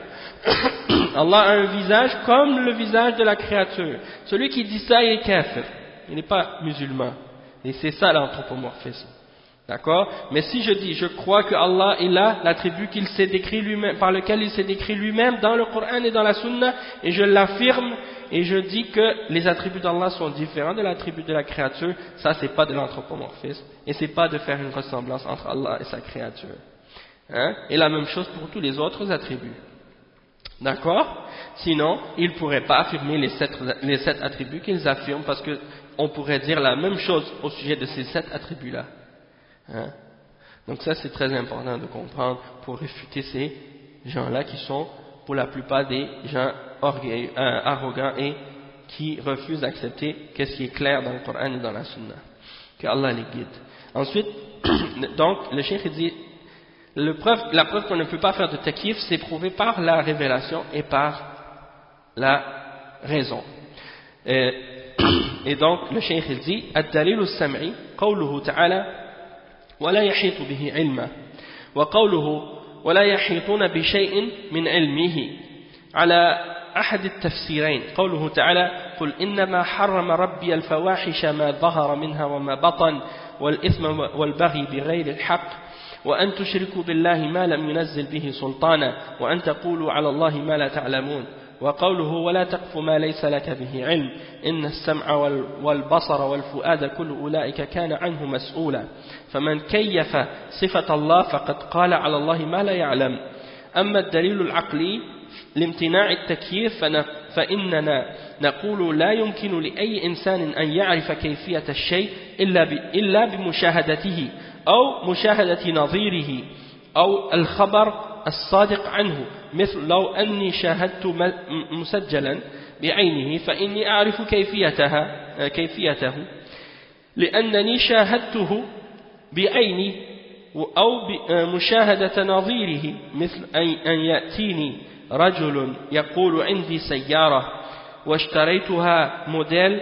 Allah a un visage comme le visage de la créature. Celui qui dit ça, il est kafir, il n'est pas musulman. Et c'est ça l'anthropomorphisme. D'accord? Mais si je dis, je crois que Allah il a l'attribut qu'il s'est décrit lui-même, par lequel il s'est décrit lui-même dans le Coran et dans la Sunna, et je l'affirme, et je dis que les attributs d'Allah sont différents de l'attribut de la créature, ça c'est pas de l'anthropomorphisme, et c'est pas de faire une ressemblance entre Allah et sa créature. Hein? Et la même chose pour tous les autres attributs. D'accord? Sinon, ils ne pourraient pas affirmer les sept attributs qu'ils affirment, parce que on pourrait dire la même chose au sujet de ces 7 attributs-là. Hein? Donc ça, c'est très important de comprendre pour réfuter ces gens-là qui sont pour la plupart des gens arrogants et qui refusent d'accepter qu'est-ce qui est clair dans le Coran et dans la Sunna. Que Allah les guide. Ensuite, donc, le cheikh dit, la preuve qu'on ne peut pas faire de takyif, c'est prouvé par la révélation et par la raison. Et donc, le cheikh dit, الدليل السمعي قوله تعالى ولا يحيط به علما وقوله ولا يحيطون بشيء من علمه على أحد التفسيرين قوله تعالى قل إنما حرم ربي الفواحش ما ظهر منها وما بطن والإثم والبغي بغير الحق وأن تشركوا بالله ما لم ينزل به سلطانا وأن تقولوا على الله ما لا تعلمون وقوله ولا تقف ما ليس لك به علم إن السمع والبصر والفؤاد كل أولئك كان عنه مسؤولا فمن كيف صفة الله فقد قال على الله ما لا يعلم أما الدليل العقلي لامتناع التكييف فإننا نقول لا يمكن لأي إنسان أن يعرف كيفية الشيء إلا بمشاهدته أو مشاهدة نظيره أو الخبر الصادق عنه مثل لو أني شاهدت مسجلا بعينه فإني أعرف كيفيته لأنني شاهدته بعيني أو مشاهدة نظيره مثل أن يأتيني رجل يقول عندي سيارة واشتريتها موديل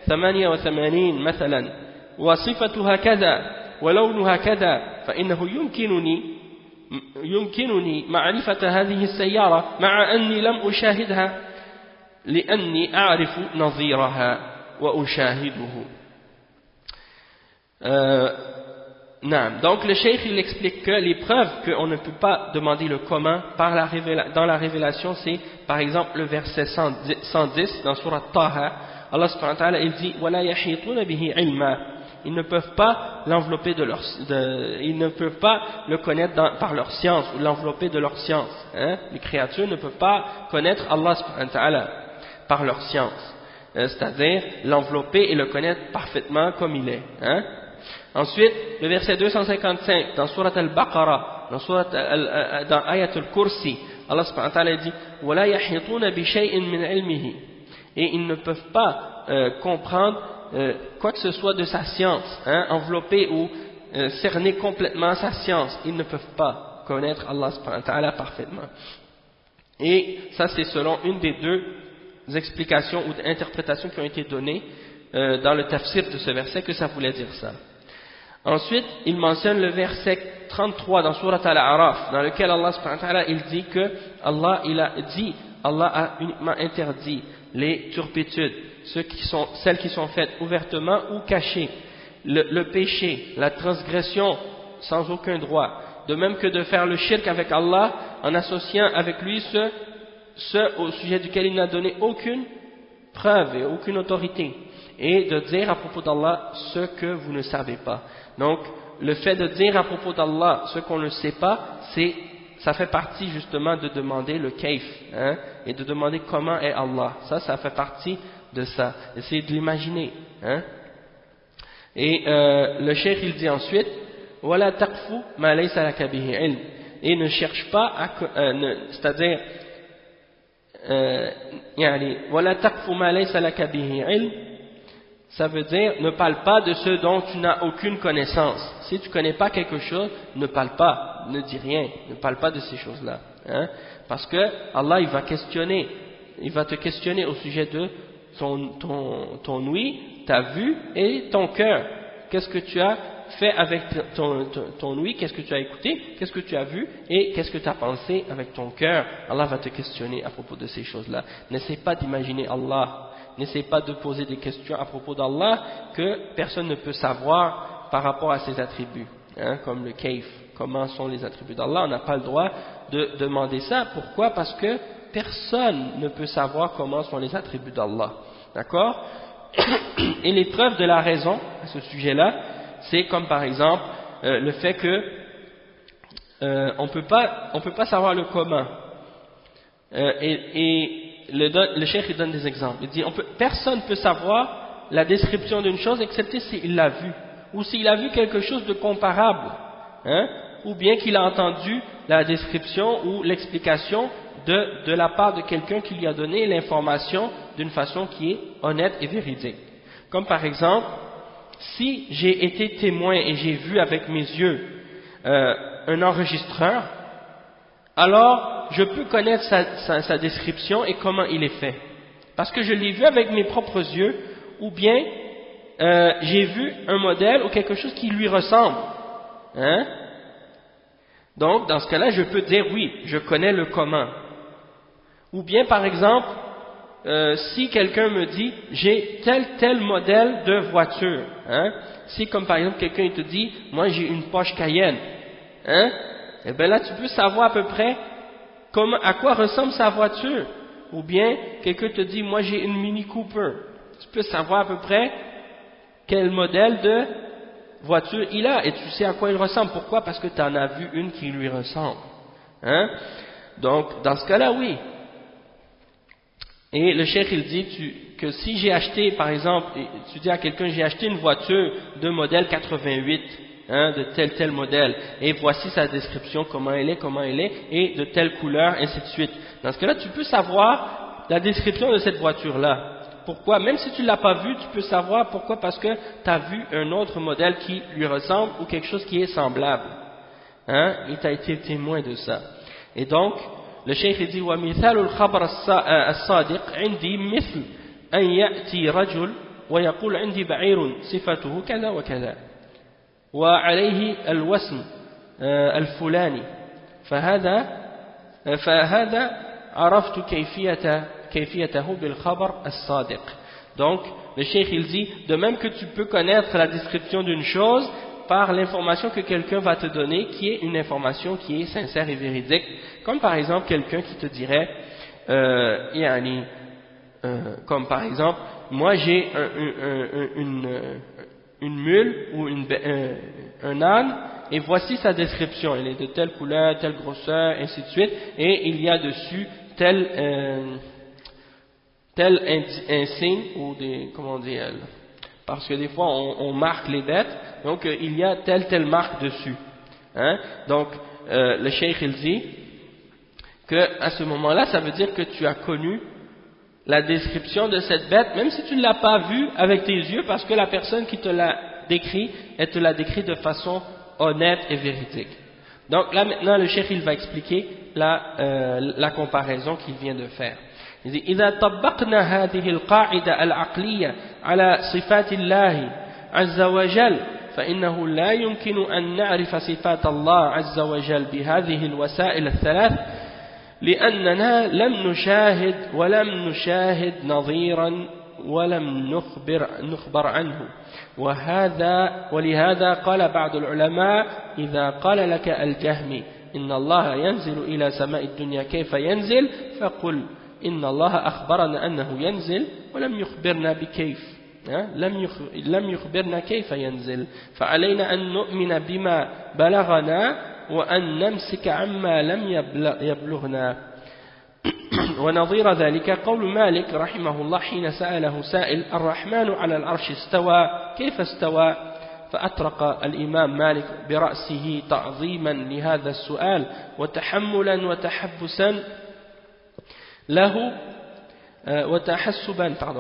88 مثلا وصفتها كذا ولونها كذا فإنه يمكنني معرفة هذه السيارة مع أني لم أشاهدها لأني أعرف نظيرها وأشاهده. Donc le cheikh il explique que les preuves qu'on ne peut pas demander le comment dans la révélation, c'est par exemple le verset 110 dans Surat Taha. Allah subhanahu wa ta'ala il dit وَلَا يَحِيطُونَ بِهِ عِلْمًا. Ils ne peuvent pas l'envelopper ils ne peuvent pas le connaître par leur science ou l'envelopper de leur science. Les créatures ne peuvent pas connaître Allah subhanahu wa ta'ala par leur science, c'est-à-dire l'envelopper et le connaître parfaitement comme il est. Ensuite, le verset 255 dans Surat Al-Baqarah, dans Ayat Al-Kursi, Allah subhanahu wa ta'ala dit وَلَا يَحِيطُونَ بِشَيْءٍ مِّنْ عِلْمِهِ. Et ils ne peuvent pas comprendre quoi que ce soit de sa science, envelopper ou cerner complètement sa science. Ils ne peuvent pas connaître Allah subhanahu wa ta'ala parfaitement. Et ça c'est selon une des deux explications ou interprétations qui ont été données dans le tafsir de ce verset que ça voulait dire ça. Ensuite, il mentionne le verset 33 dans Surat Al-A'raf, dans lequel Allah subhanahu wa ta'ala il dit que Allah a uniquement interdit les turpitudes, celles qui sont faites ouvertement ou cachées, le péché, la transgression sans aucun droit, de même que de faire le shirk avec Allah en associant avec lui ce au sujet duquel il n'a donné aucune preuve et aucune autorité, et de dire à propos d'Allah ce que vous ne savez pas. Donc, le fait de dire à propos d'Allah ce qu'on ne sait pas, ça fait partie justement de demander le kayf, et de demander comment est Allah. Ça fait partie de ça. Essayez de l'imaginer. Et le cheikh il dit ensuite, وَلَا تَقْفُ مَا لَيْسَ لَكَ بِهِ عِلْمٍ. Et ne cherche pas c'est-à-dire وَلَا تَقْفُ مَا لَيْسَ لَكَ بِهِ عِلْمٍ. Ça veut dire, ne parle pas de ce dont tu n'as aucune connaissance. Si tu ne connais pas quelque chose, ne parle pas, ne dis rien, ne parle pas de ces choses-là. Parce que Allah, il va te questionner au sujet de ton ouïe, ta vue et ton cœur. Qu'est-ce que tu as fait avec ton ouïe, qu'est-ce que tu as écouté, qu'est-ce que tu as vu et qu'est-ce que tu as pensé avec ton cœur. Allah va te questionner à propos de ces choses-là. N'essaie pas d'imaginer Allah. N'essaie pas de poser des questions à propos d'Allah que personne ne peut savoir par rapport à ses attributs, comme le kayf, comment sont les attributs d'Allah. On n'a pas le droit de demander ça. Pourquoi? Parce que personne ne peut savoir comment sont les attributs d'Allah. D'accord? Et les preuves de la raison à ce sujet-là, c'est comme par exemple le fait que on peut pas savoir le comment. Le cheikh il donne des exemples. Il dit personne ne peut savoir la description d'une chose excepté s'il l'a vu, ou s'il a vu quelque chose de comparable, ou bien qu'il a entendu la description ou l'explication de la part de quelqu'un qui lui a donné l'information d'une façon qui est honnête et véridique. Comme par exemple, si j'ai été témoin et j'ai vu avec mes yeux un enregistreur, alors je peux connaître sa description et comment il est fait. Parce que je l'ai vu avec mes propres yeux, ou bien j'ai vu un modèle ou quelque chose qui lui ressemble. Hein? Donc, dans ce cas-là, je peux dire oui, je connais le comment. Ou bien, par exemple, si quelqu'un me dit j'ai tel modèle de voiture, hein? Si comme par exemple quelqu'un te dit moi j'ai une Porsche Cayenne, hein? Et bien là tu peux savoir à peu près à quoi ressemble sa voiture. Ou bien quelqu'un te dit moi j'ai une Mini Cooper, tu peux savoir à peu près quel modèle de voiture il a et tu sais à quoi il ressemble. Pourquoi? Parce que tu en as vu une qui lui ressemble, hein? Donc dans ce cas-là oui. Et le cheikh il dit que si j'ai acheté par exemple, tu dis à quelqu'un j'ai acheté une voiture de modèle 88, hein, de tel modèle, et voici sa description, comment elle est, et de telle couleur, ainsi de suite. Dans ce cas-là, tu peux savoir la description de cette voiture-là. Pourquoi? Même si tu ne l'as pas vue, tu peux savoir pourquoi, parce que tu as vu un autre modèle qui lui ressemble ou quelque chose qui est semblable. Hein? Et tu as été témoin de ça. Et donc, le cheikh dit ومثال الخبر الصادق عندي مثل أن يأتي رجل ويقول عندي بعير صفته كذا وكذا وعليه الوسم الفلاني فهذا عرفت كيفيته بالخبر الصادق. Donc le cheikh il dit de même que tu peux connaître la description d'une chose par l'information que quelqu'un va te donner, qui est une information qui est sincère et véridique, comme par exemple quelqu'un qui te dirait, comme par exemple, moi j'ai une mule ou un âne, et voici sa description, elle est de telle couleur, telle grosseur, ainsi de suite, et il y a dessus tel insigne, ou des, comment dire, parce que des fois on marque les bêtes, donc il y a telle marque dessus. Hein? Donc le cheikh il dit que à ce moment-là, ça veut dire que tu as connu la description de cette bête, même si tu ne l'as pas vue avec tes yeux, parce que la personne qui te l'a décrit, elle te l'a décrit de façon honnête et véridique. Donc là maintenant le cheikh il va expliquer la comparaison qu'il vient de faire. إذا طبقنا هذه القاعدة العقلية على صفات الله عز وجل فإنه لا يمكن أن نعرف صفات الله عز وجل بهذه الوسائل الثلاث لأننا لم نشاهد نظيرا ولم نخبر عنه ولهذا قال بعض العلماء إذا قال لك الجهمي إن الله ينزل إلى سماء الدنيا كيف ينزل فقل إن الله أخبرنا أنه ينزل ولم يخبرنا بكيف لم يخبرنا كيف ينزل فعلينا أن نؤمن بما بلغنا وأن نمسك عما لم يبلغنا. ونظير ذلك قول مالك رحمه الله حين سأله سائل الرحمن على العرش استوى كيف استوى فأطرق الإمام مالك برأسه تعظيما لهذا السؤال وتحملا وتحبسا له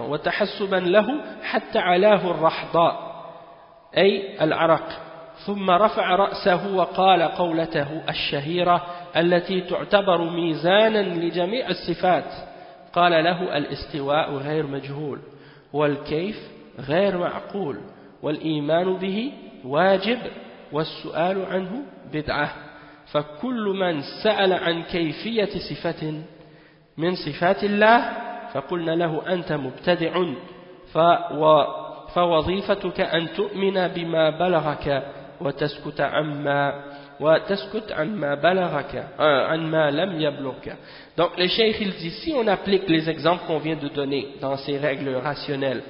وتحسبا له حتى علاه الرحضاء أي العرق ثم رفع رأسه وقال قولته الشهيرة التي تعتبر ميزانا لجميع الصفات قال له الاستواء غير مجهول والكيف غير معقول والإيمان به واجب والسؤال عنه بدعة فكل من سأل عن كيفية صفة من صفات الله فقلنا له أنت مبتدع فوظيفتك أن تؤمن بما بلغك وتسكت عما بلغك عما لم يبلغك. Donc le cheikh il dit si on applique les exemples qu'on vient de donner dans ces règles rationnelles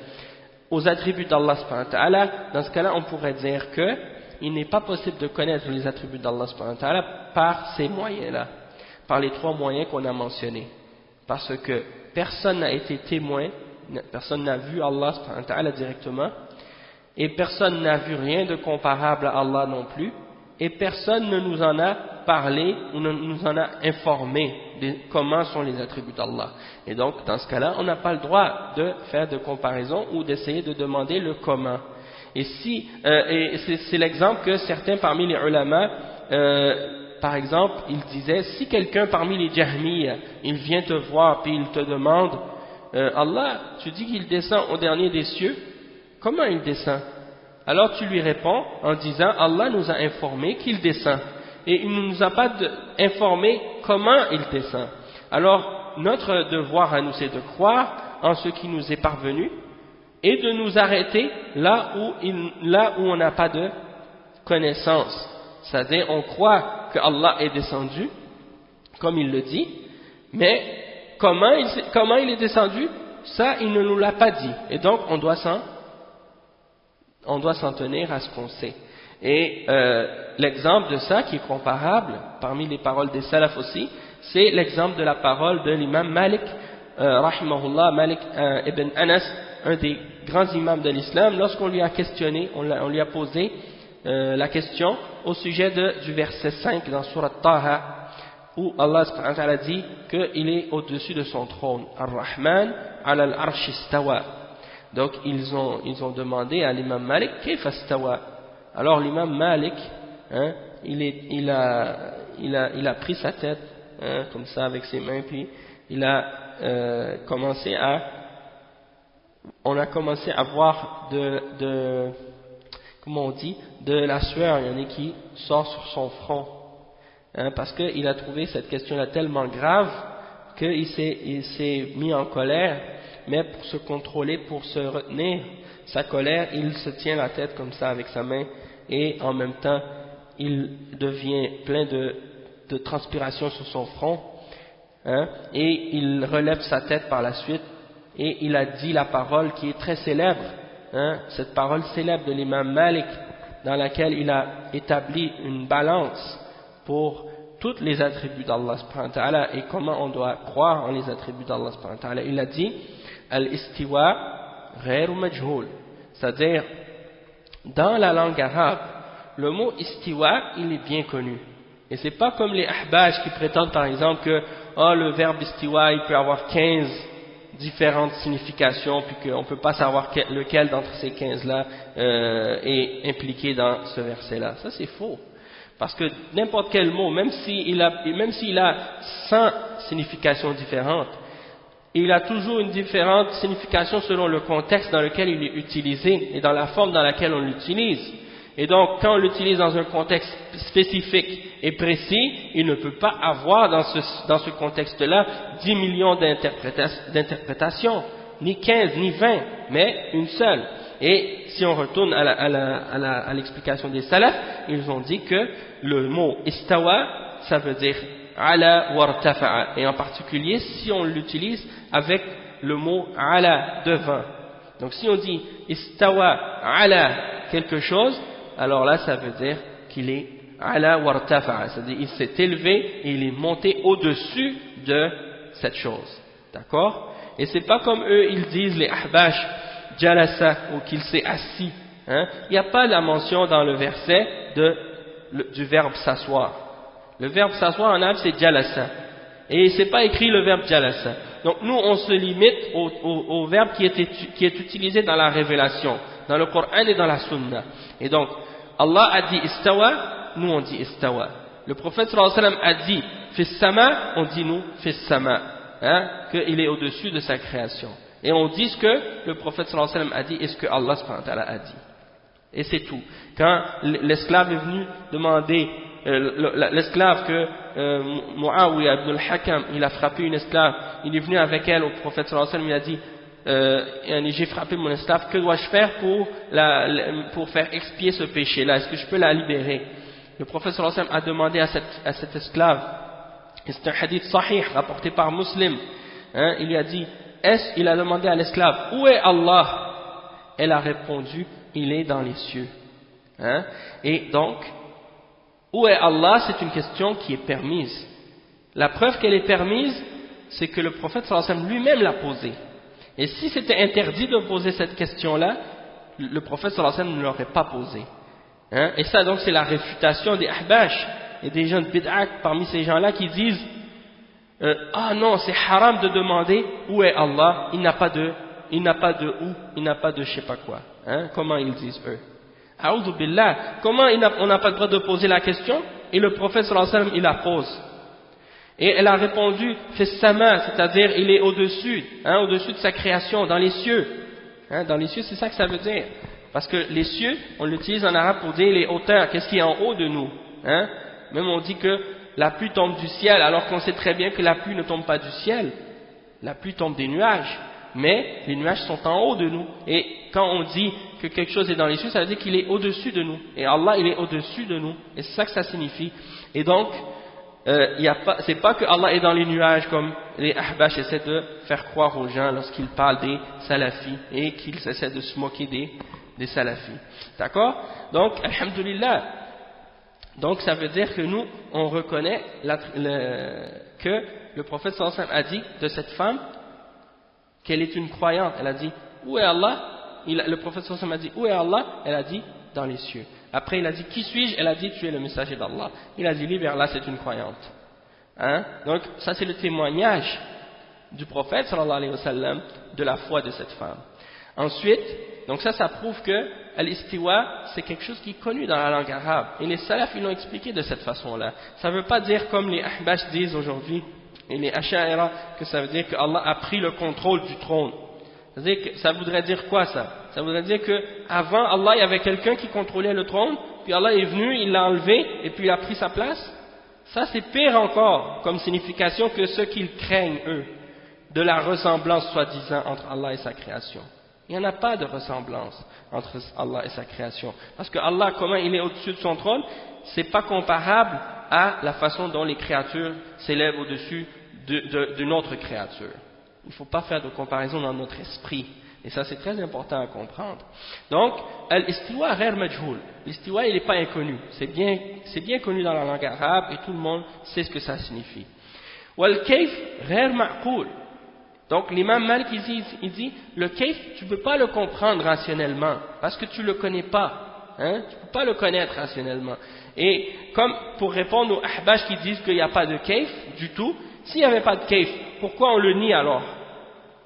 aux attributs d'Allah subhanahu wa ta'ala, dans ce cas-là on pourrait dire que il n'est pas possible de connaître les attributs d'Allah subhanahu wa ta'ala par ces moyens-là, par les trois moyens qu'on a mentionnés. Parce que personne n'a été témoin, personne n'a vu Allah subhanahu wa ta'ala directement, et personne n'a vu rien de comparable à Allah non plus, et personne ne nous en a parlé ou ne nous en a informé comment sont les attributs d'Allah. Et donc, dans ce cas-là, on n'a pas le droit de faire de comparaison ou d'essayer de demander le comment. Et c'est l'exemple que certains parmi les ulama, par exemple, ils disaient, si quelqu'un parmi les Jahmiyyah, il vient te voir puis il te demande, Allah, tu dis qu'il descend au dernier des cieux, comment il descend? Alors tu lui réponds en disant, Allah nous a informé qu'il descend. Et il ne nous a pas informé comment il descend. Alors, notre devoir à nous, c'est de croire en ce qui nous est parvenu et de nous arrêter là où on n'a pas de connaissance. C'est-à-dire, on croit que Allah est descendu, comme il le dit, mais comment il est descendu, ça, il ne nous l'a pas dit. Et donc, on doit s'en tenir à ce qu'on sait. Et l'exemple de ça qui est comparable parmi les paroles des salaf aussi, c'est l'exemple de la parole de l'imam Malik, rahimahullah, Malik ibn Anas, un des grands imams de l'islam, lorsqu'on lui a questionné, on lui a posé la question au sujet du verset 5 dans Surat Taha, où Allah subhanahu wa ta'ala dit qu'il est au-dessus de son trône. Ar-Rahman ala al-arsh istawa. Donc ils ont demandé à l'imam Malik, Kayfa istawa? Alors l'imam Malik, hein, il a pris sa tête, hein, comme ça avec ses mains, puis on a commencé à voir comment on dit, de la sueur, il y en a qui sort sur son front, hein, parce qu'il a trouvé cette question-là tellement grave qu'il s'est mis en colère, mais pour se contrôler, pour se retenir sa colère, il se tient la tête comme ça avec sa main, et en même temps il devient plein de transpiration sur son front, hein, et il relève sa tête par la suite et il a dit la parole qui est très célèbre, hein, cette parole célèbre de l'imam Malik, dans laquelle il a établi une balance pour tous les attributs d'Allah subhanahu wa ta'ala et comment on doit croire en les attributs d'Allah subhanahu wa ta'ala. Il a dit al-istiwa ghayru majhul, c'est-à-dire dans la langue arabe, le mot istiwa, il est bien connu. Et c'est pas comme les ahbash qui prétendent par exemple que le verbe istiwa, il peut avoir 15 différentes significations, puis qu'on ne peut pas savoir lequel d'entre ces 15-là est impliqué dans ce verset-là. Ça c'est faux. Parce que n'importe quel mot, même s'il a 100 significations différentes, il a toujours une différente signification selon le contexte dans lequel il est utilisé et dans la forme dans laquelle on l'utilise. Et donc, quand on l'utilise dans un contexte spécifique et précis, il ne peut pas avoir dans ce contexte-là 10 millions d'interprétations, ni 15, ni 20, mais une seule. Et si on retourne à l'explication des salafs, ils ont dit que le mot istawa, ça veut dire ala wartafa'a, et en particulier si on l'utilise avec le mot ala devant. Donc si on dit istawa ala quelque chose, alors là ça veut dire qu'il est ala wartafa'a, c'est-à-dire il s'est élevé et il est monté au-dessus de cette chose. D'accord? Et c'est pas comme eux ils disent les ahbash jalasa, ou qu'il s'est assis, hein? Il n'y a pas la mention dans le verset du verbe s'asseoir. Le verbe s'asseoir en arabe c'est jalasa, et c'est pas écrit le verbe jalasa. Donc nous on se limite au verbe qui est utilisé dans la révélation, dans le Coran et dans la Sunna. Et donc Allah a dit istawa, nous on dit istawa. Le prophète sallallahu alayhi wa sallam a dit fis sama, on dit nous fis sama, hein, qu'il est au-dessus de sa création. Et on dit ce que le prophète sallallahu alayhi wa sallam a dit et ce que Allah subhanahu wa ta'ala a dit. Et c'est tout. Quand l'esclave est venu demander, l'esclave que Muawiyah ibn al-Hakam, il a frappé une esclave, il est venu avec elle au prophète sallallahu alayhi wa sallam, il a dit j'ai frappé mon esclave, que dois-je faire pour faire expier ce péché-là, est-ce que je peux la libérer? Le prophète sallallahu alayhi wa sallam a demandé à cet esclave, et c'est un hadith sahih rapporté par Muslim, hein, il lui a dit, il a demandé à l'esclave, où est Allah? Elle a répondu, il est dans les cieux, hein? Et donc où est Allah, c'est une question qui est permise. La preuve qu'elle est permise, c'est que le prophète sallallahu alayhi wa sallam lui-même l'a posée. Et si c'était interdit de poser cette question-là, le prophète sallallahu alayhi wa sallam ne l'aurait pas posée, hein? Et ça donc c'est la réfutation des ahbash et des gens de bid'ah parmi ces gens-là qui disent ah non, c'est haram de demander où est Allah, il n'a pas de où, il n'a pas de je sais pas quoi. Hein? Comment ils disent eux? A'udhu billah, comment on n'a pas le droit de poser la question? Et le prophète sallallahu alayhi wa sallam, il la pose. Et elle a répondu, fis sama, c'est-à-dire il est au-dessus, hein, au-dessus de sa création, dans les cieux. Hein, dans les cieux, c'est ça que ça veut dire. Parce que les cieux, on l'utilise en arabe pour dire les hauteurs, qu'est-ce qui est en haut de nous. Hein? Même on dit que la pluie tombe du ciel, alors qu'on sait très bien que la pluie ne tombe pas du ciel. La pluie tombe des nuages, mais les nuages sont en haut de nous. Et quand on dit que quelque chose est dans les cieux, ça veut dire qu'il est au-dessus de nous. Et Allah, il est au-dessus de nous. Et c'est ça que ça signifie. Et donc, c'est pas que Allah est dans les nuages comme les ahbash essaient de faire croire aux gens lorsqu'ils parlent des salafis et qu'ils essaient de se moquer des salafis. D'accord? Donc, alhamdulillah. Donc, ça veut dire que nous, on reconnaît que le prophète sallallahu alayhi wa sallam a dit de cette femme qu'elle est une croyante. Elle a dit, où est Allah? Le prophète sallallahu alayhi wa sallam a dit, où est Allah? Elle a dit, dans les cieux. Après, il a dit, qui suis-je? Elle a dit, tu es le messager d'Allah. Il a dit, lui, vers là, c'est une croyante. Hein? Donc, ça, c'est le témoignage du prophète, sallallahu alayhi wa sallam, de la foi de cette femme. Ensuite, donc ça prouve que al-istiwa, c'est quelque chose qui est connu dans la langue arabe. Et les salafs, ils l'ont expliqué de cette façon-là. Ça ne veut pas dire, comme les ahbash disent aujourd'hui, et les asha'ira, que ça veut dire que Allah a pris le contrôle du trône. Ça voudrait dire quoi ça? Ça voudrait dire qu'avant Allah, il y avait quelqu'un qui contrôlait le trône, puis Allah est venu, il l'a enlevé, et puis il a pris sa place. Ça, c'est pire encore, comme signification que ce qu'ils craignent, eux, de la ressemblance soi-disant entre Allah et sa création. Il n'y en a pas de ressemblance entre Allah et sa création. Parce que Allah, comment il est au-dessus de son trône, c'est pas comparable à la façon dont les créatures s'élèvent au-dessus d'une autre créature. Il ne faut pas faire de comparaison dans notre esprit. Et ça, c'est très important à comprendre. Donc, l'istiwa ghair majhoul. L'istiwa, il n'est pas inconnu. C'est bien connu dans la langue arabe et tout le monde sait ce que ça signifie. Wal kayf ghair ma'qoul. Donc, l'imam Malik, il dit, le kayf, tu ne peux pas le comprendre rationnellement, parce que tu ne le connais pas. Hein? Tu ne peux pas le connaître rationnellement. Et comme pour répondre aux ahbash qui disent qu'il n'y a pas de kayf du tout, s'il n'y avait pas de kayf, pourquoi on le nie alors?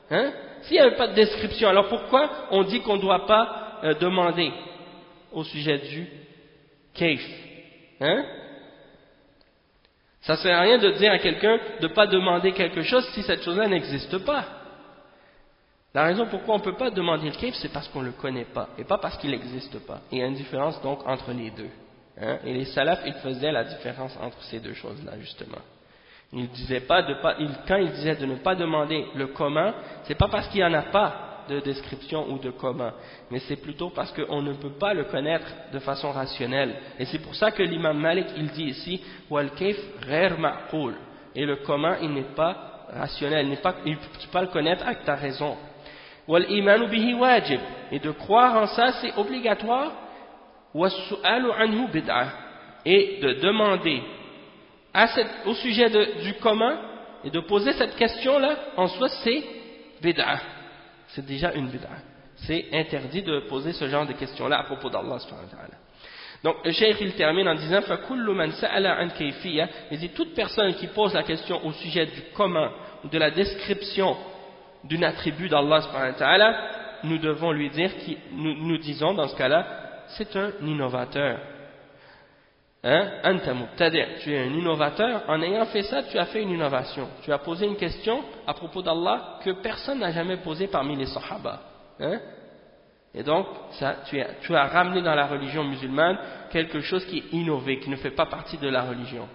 Hein? S'il n'y avait pas de description, alors pourquoi on dit qu'on ne doit pas demander au sujet du kayf? Hein? Ça ne sert à rien de dire à quelqu'un de ne pas demander quelque chose si cette chose-là n'existe pas. La raison pourquoi on ne peut pas demander le kayf, c'est parce qu'on ne le connaît pas, et pas parce qu'il n'existe pas. Il y a une différence donc entre les deux. Hein? Et les salafs, ils faisaient la différence entre ces deux choses-là, justement. Ils disaient pas quand ils disaient de ne pas demander le comment, c'est pas parce qu'il n'y en a pas de description ou de comment, mais c'est plutôt parce qu'on ne peut pas le connaître de façon rationnelle. Et c'est pour ça que l'imam Malik, il dit ici, wal kayf ghair ma'qoul. Et le comment, il n'est pas rationnel, tu ne peux pas le connaître avec ta raison. Wal imanu bihi wajib. Et de croire en ça, c'est obligatoire. Was su'alu anhu bid'ah. Et de demander au sujet du comment et de poser cette question-là, en soi, c'est bid'ah. C'est déjà une bid'ah. C'est interdit de poser ce genre de questions-là à propos d'Allah subhanahu wa ta'ala. Donc, le cheikh, il termine en disant فَكُلُّ مَنْ سَأَلَ عَنْ كَيْفِيَّةٍ. Il dit, toute personne qui pose la question au sujet du comment ou de la description d'un attribut d'Allah subhanahu wa ta'ala, nous devons lui dire, nous disons dans ce cas-là, c'est un innovateur. Anta mubtadi', tu es un innovateur. En ayant fait ça, tu as fait une innovation. Tu as posé une question à propos d'Allah que personne n'a jamais posée parmi les sahaba. Et donc, tu as ramené dans la religion musulmane quelque chose qui est innové, qui ne fait pas partie de la religion.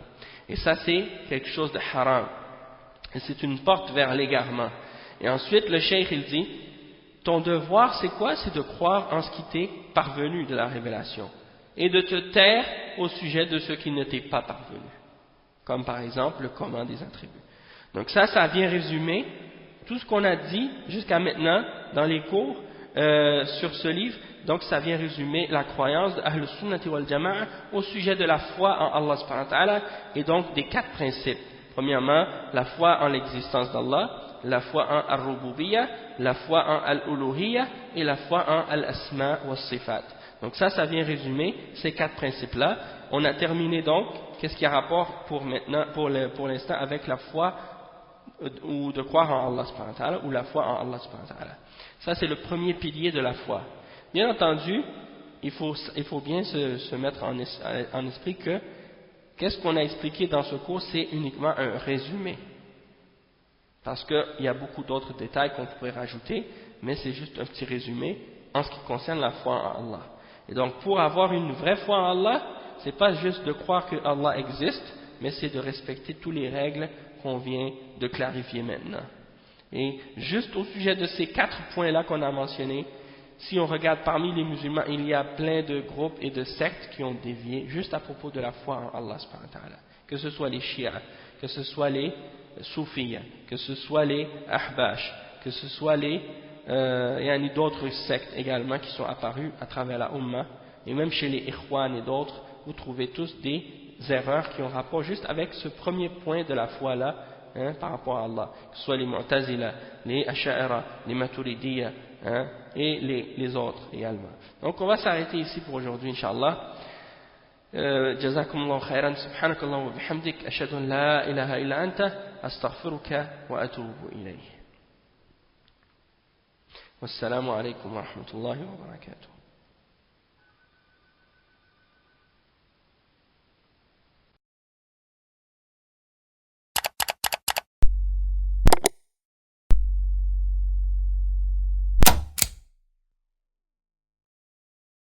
Et ça, c'est quelque chose de haram. Et c'est une porte vers l'égarement. Et ensuite, le cheikh, il dit, ton devoir, c'est quoi? C'est de croire en ce qui t'est parvenu de la révélation. Et de te taire au sujet de ce qui ne t'est pas parvenu. Comme par exemple le comment des attributs. Donc ça vient résumer tout ce qu'on a dit jusqu'à maintenant dans les cours sur ce livre. Donc ça vient résumer la croyance de Ahl Sunnati wal Jama'a au sujet de la foi en Allah subhanahu wa ta'ala et donc des 4 principes. Premièrement, la foi en l'existence d'Allah, la foi en Ar-Rububiyyah, la foi en Al-Uluhiyyah et la foi en Al-Asma wa Sifat. Donc ça vient résumer ces 4 principes-là. On a terminé donc, qu'est-ce qui a rapport pour l'instant avec la foi ou de croire en Allah subhanahu wa ta'ala, ou la foi en Allah subhanahu wa ta'ala. Ça c'est le premier pilier de la foi. Bien entendu, il faut bien se mettre en esprit que qu'est-ce qu'on a expliqué dans ce cours, c'est uniquement un résumé. Parce qu'il y a beaucoup d'autres détails qu'on pourrait rajouter, mais c'est juste un petit résumé en ce qui concerne la foi en Allah. Et donc pour avoir une vraie foi en Allah, c'est pas juste de croire que Allah existe, mais c'est de respecter toutes les règles qu'on vient de clarifier maintenant. Et juste au sujet de ces 4 points-là qu'on a mentionnés, si on regarde parmi les musulmans, il y a plein de groupes et de sectes qui ont dévié juste à propos de la foi en Allah subhanahu wa ta'ala. Que ce soit les chiites, que ce soit les soufis, que ce soit les ahbash, que ce soit les d'autres sectes également qui sont apparues à travers la Ummah, et même chez les Ikhwan et d'autres, vous trouvez tous des erreurs qui ont rapport juste avec ce premier point de la foi là, par rapport à Allah, que ce soit les Mu'tazila, les Asha'ira, les Maturidiyya, et les autres également. Donc on va s'arrêter ici pour aujourd'hui, Inch'Allah. Jazakumullahu khairan, subhanakallahu wa bihamdik, ashhadu an la ilaha illa anta, astaghfiruka wa atubu ilayh. Wassalamu alaikum wa rahmatullahi wa barakatuh.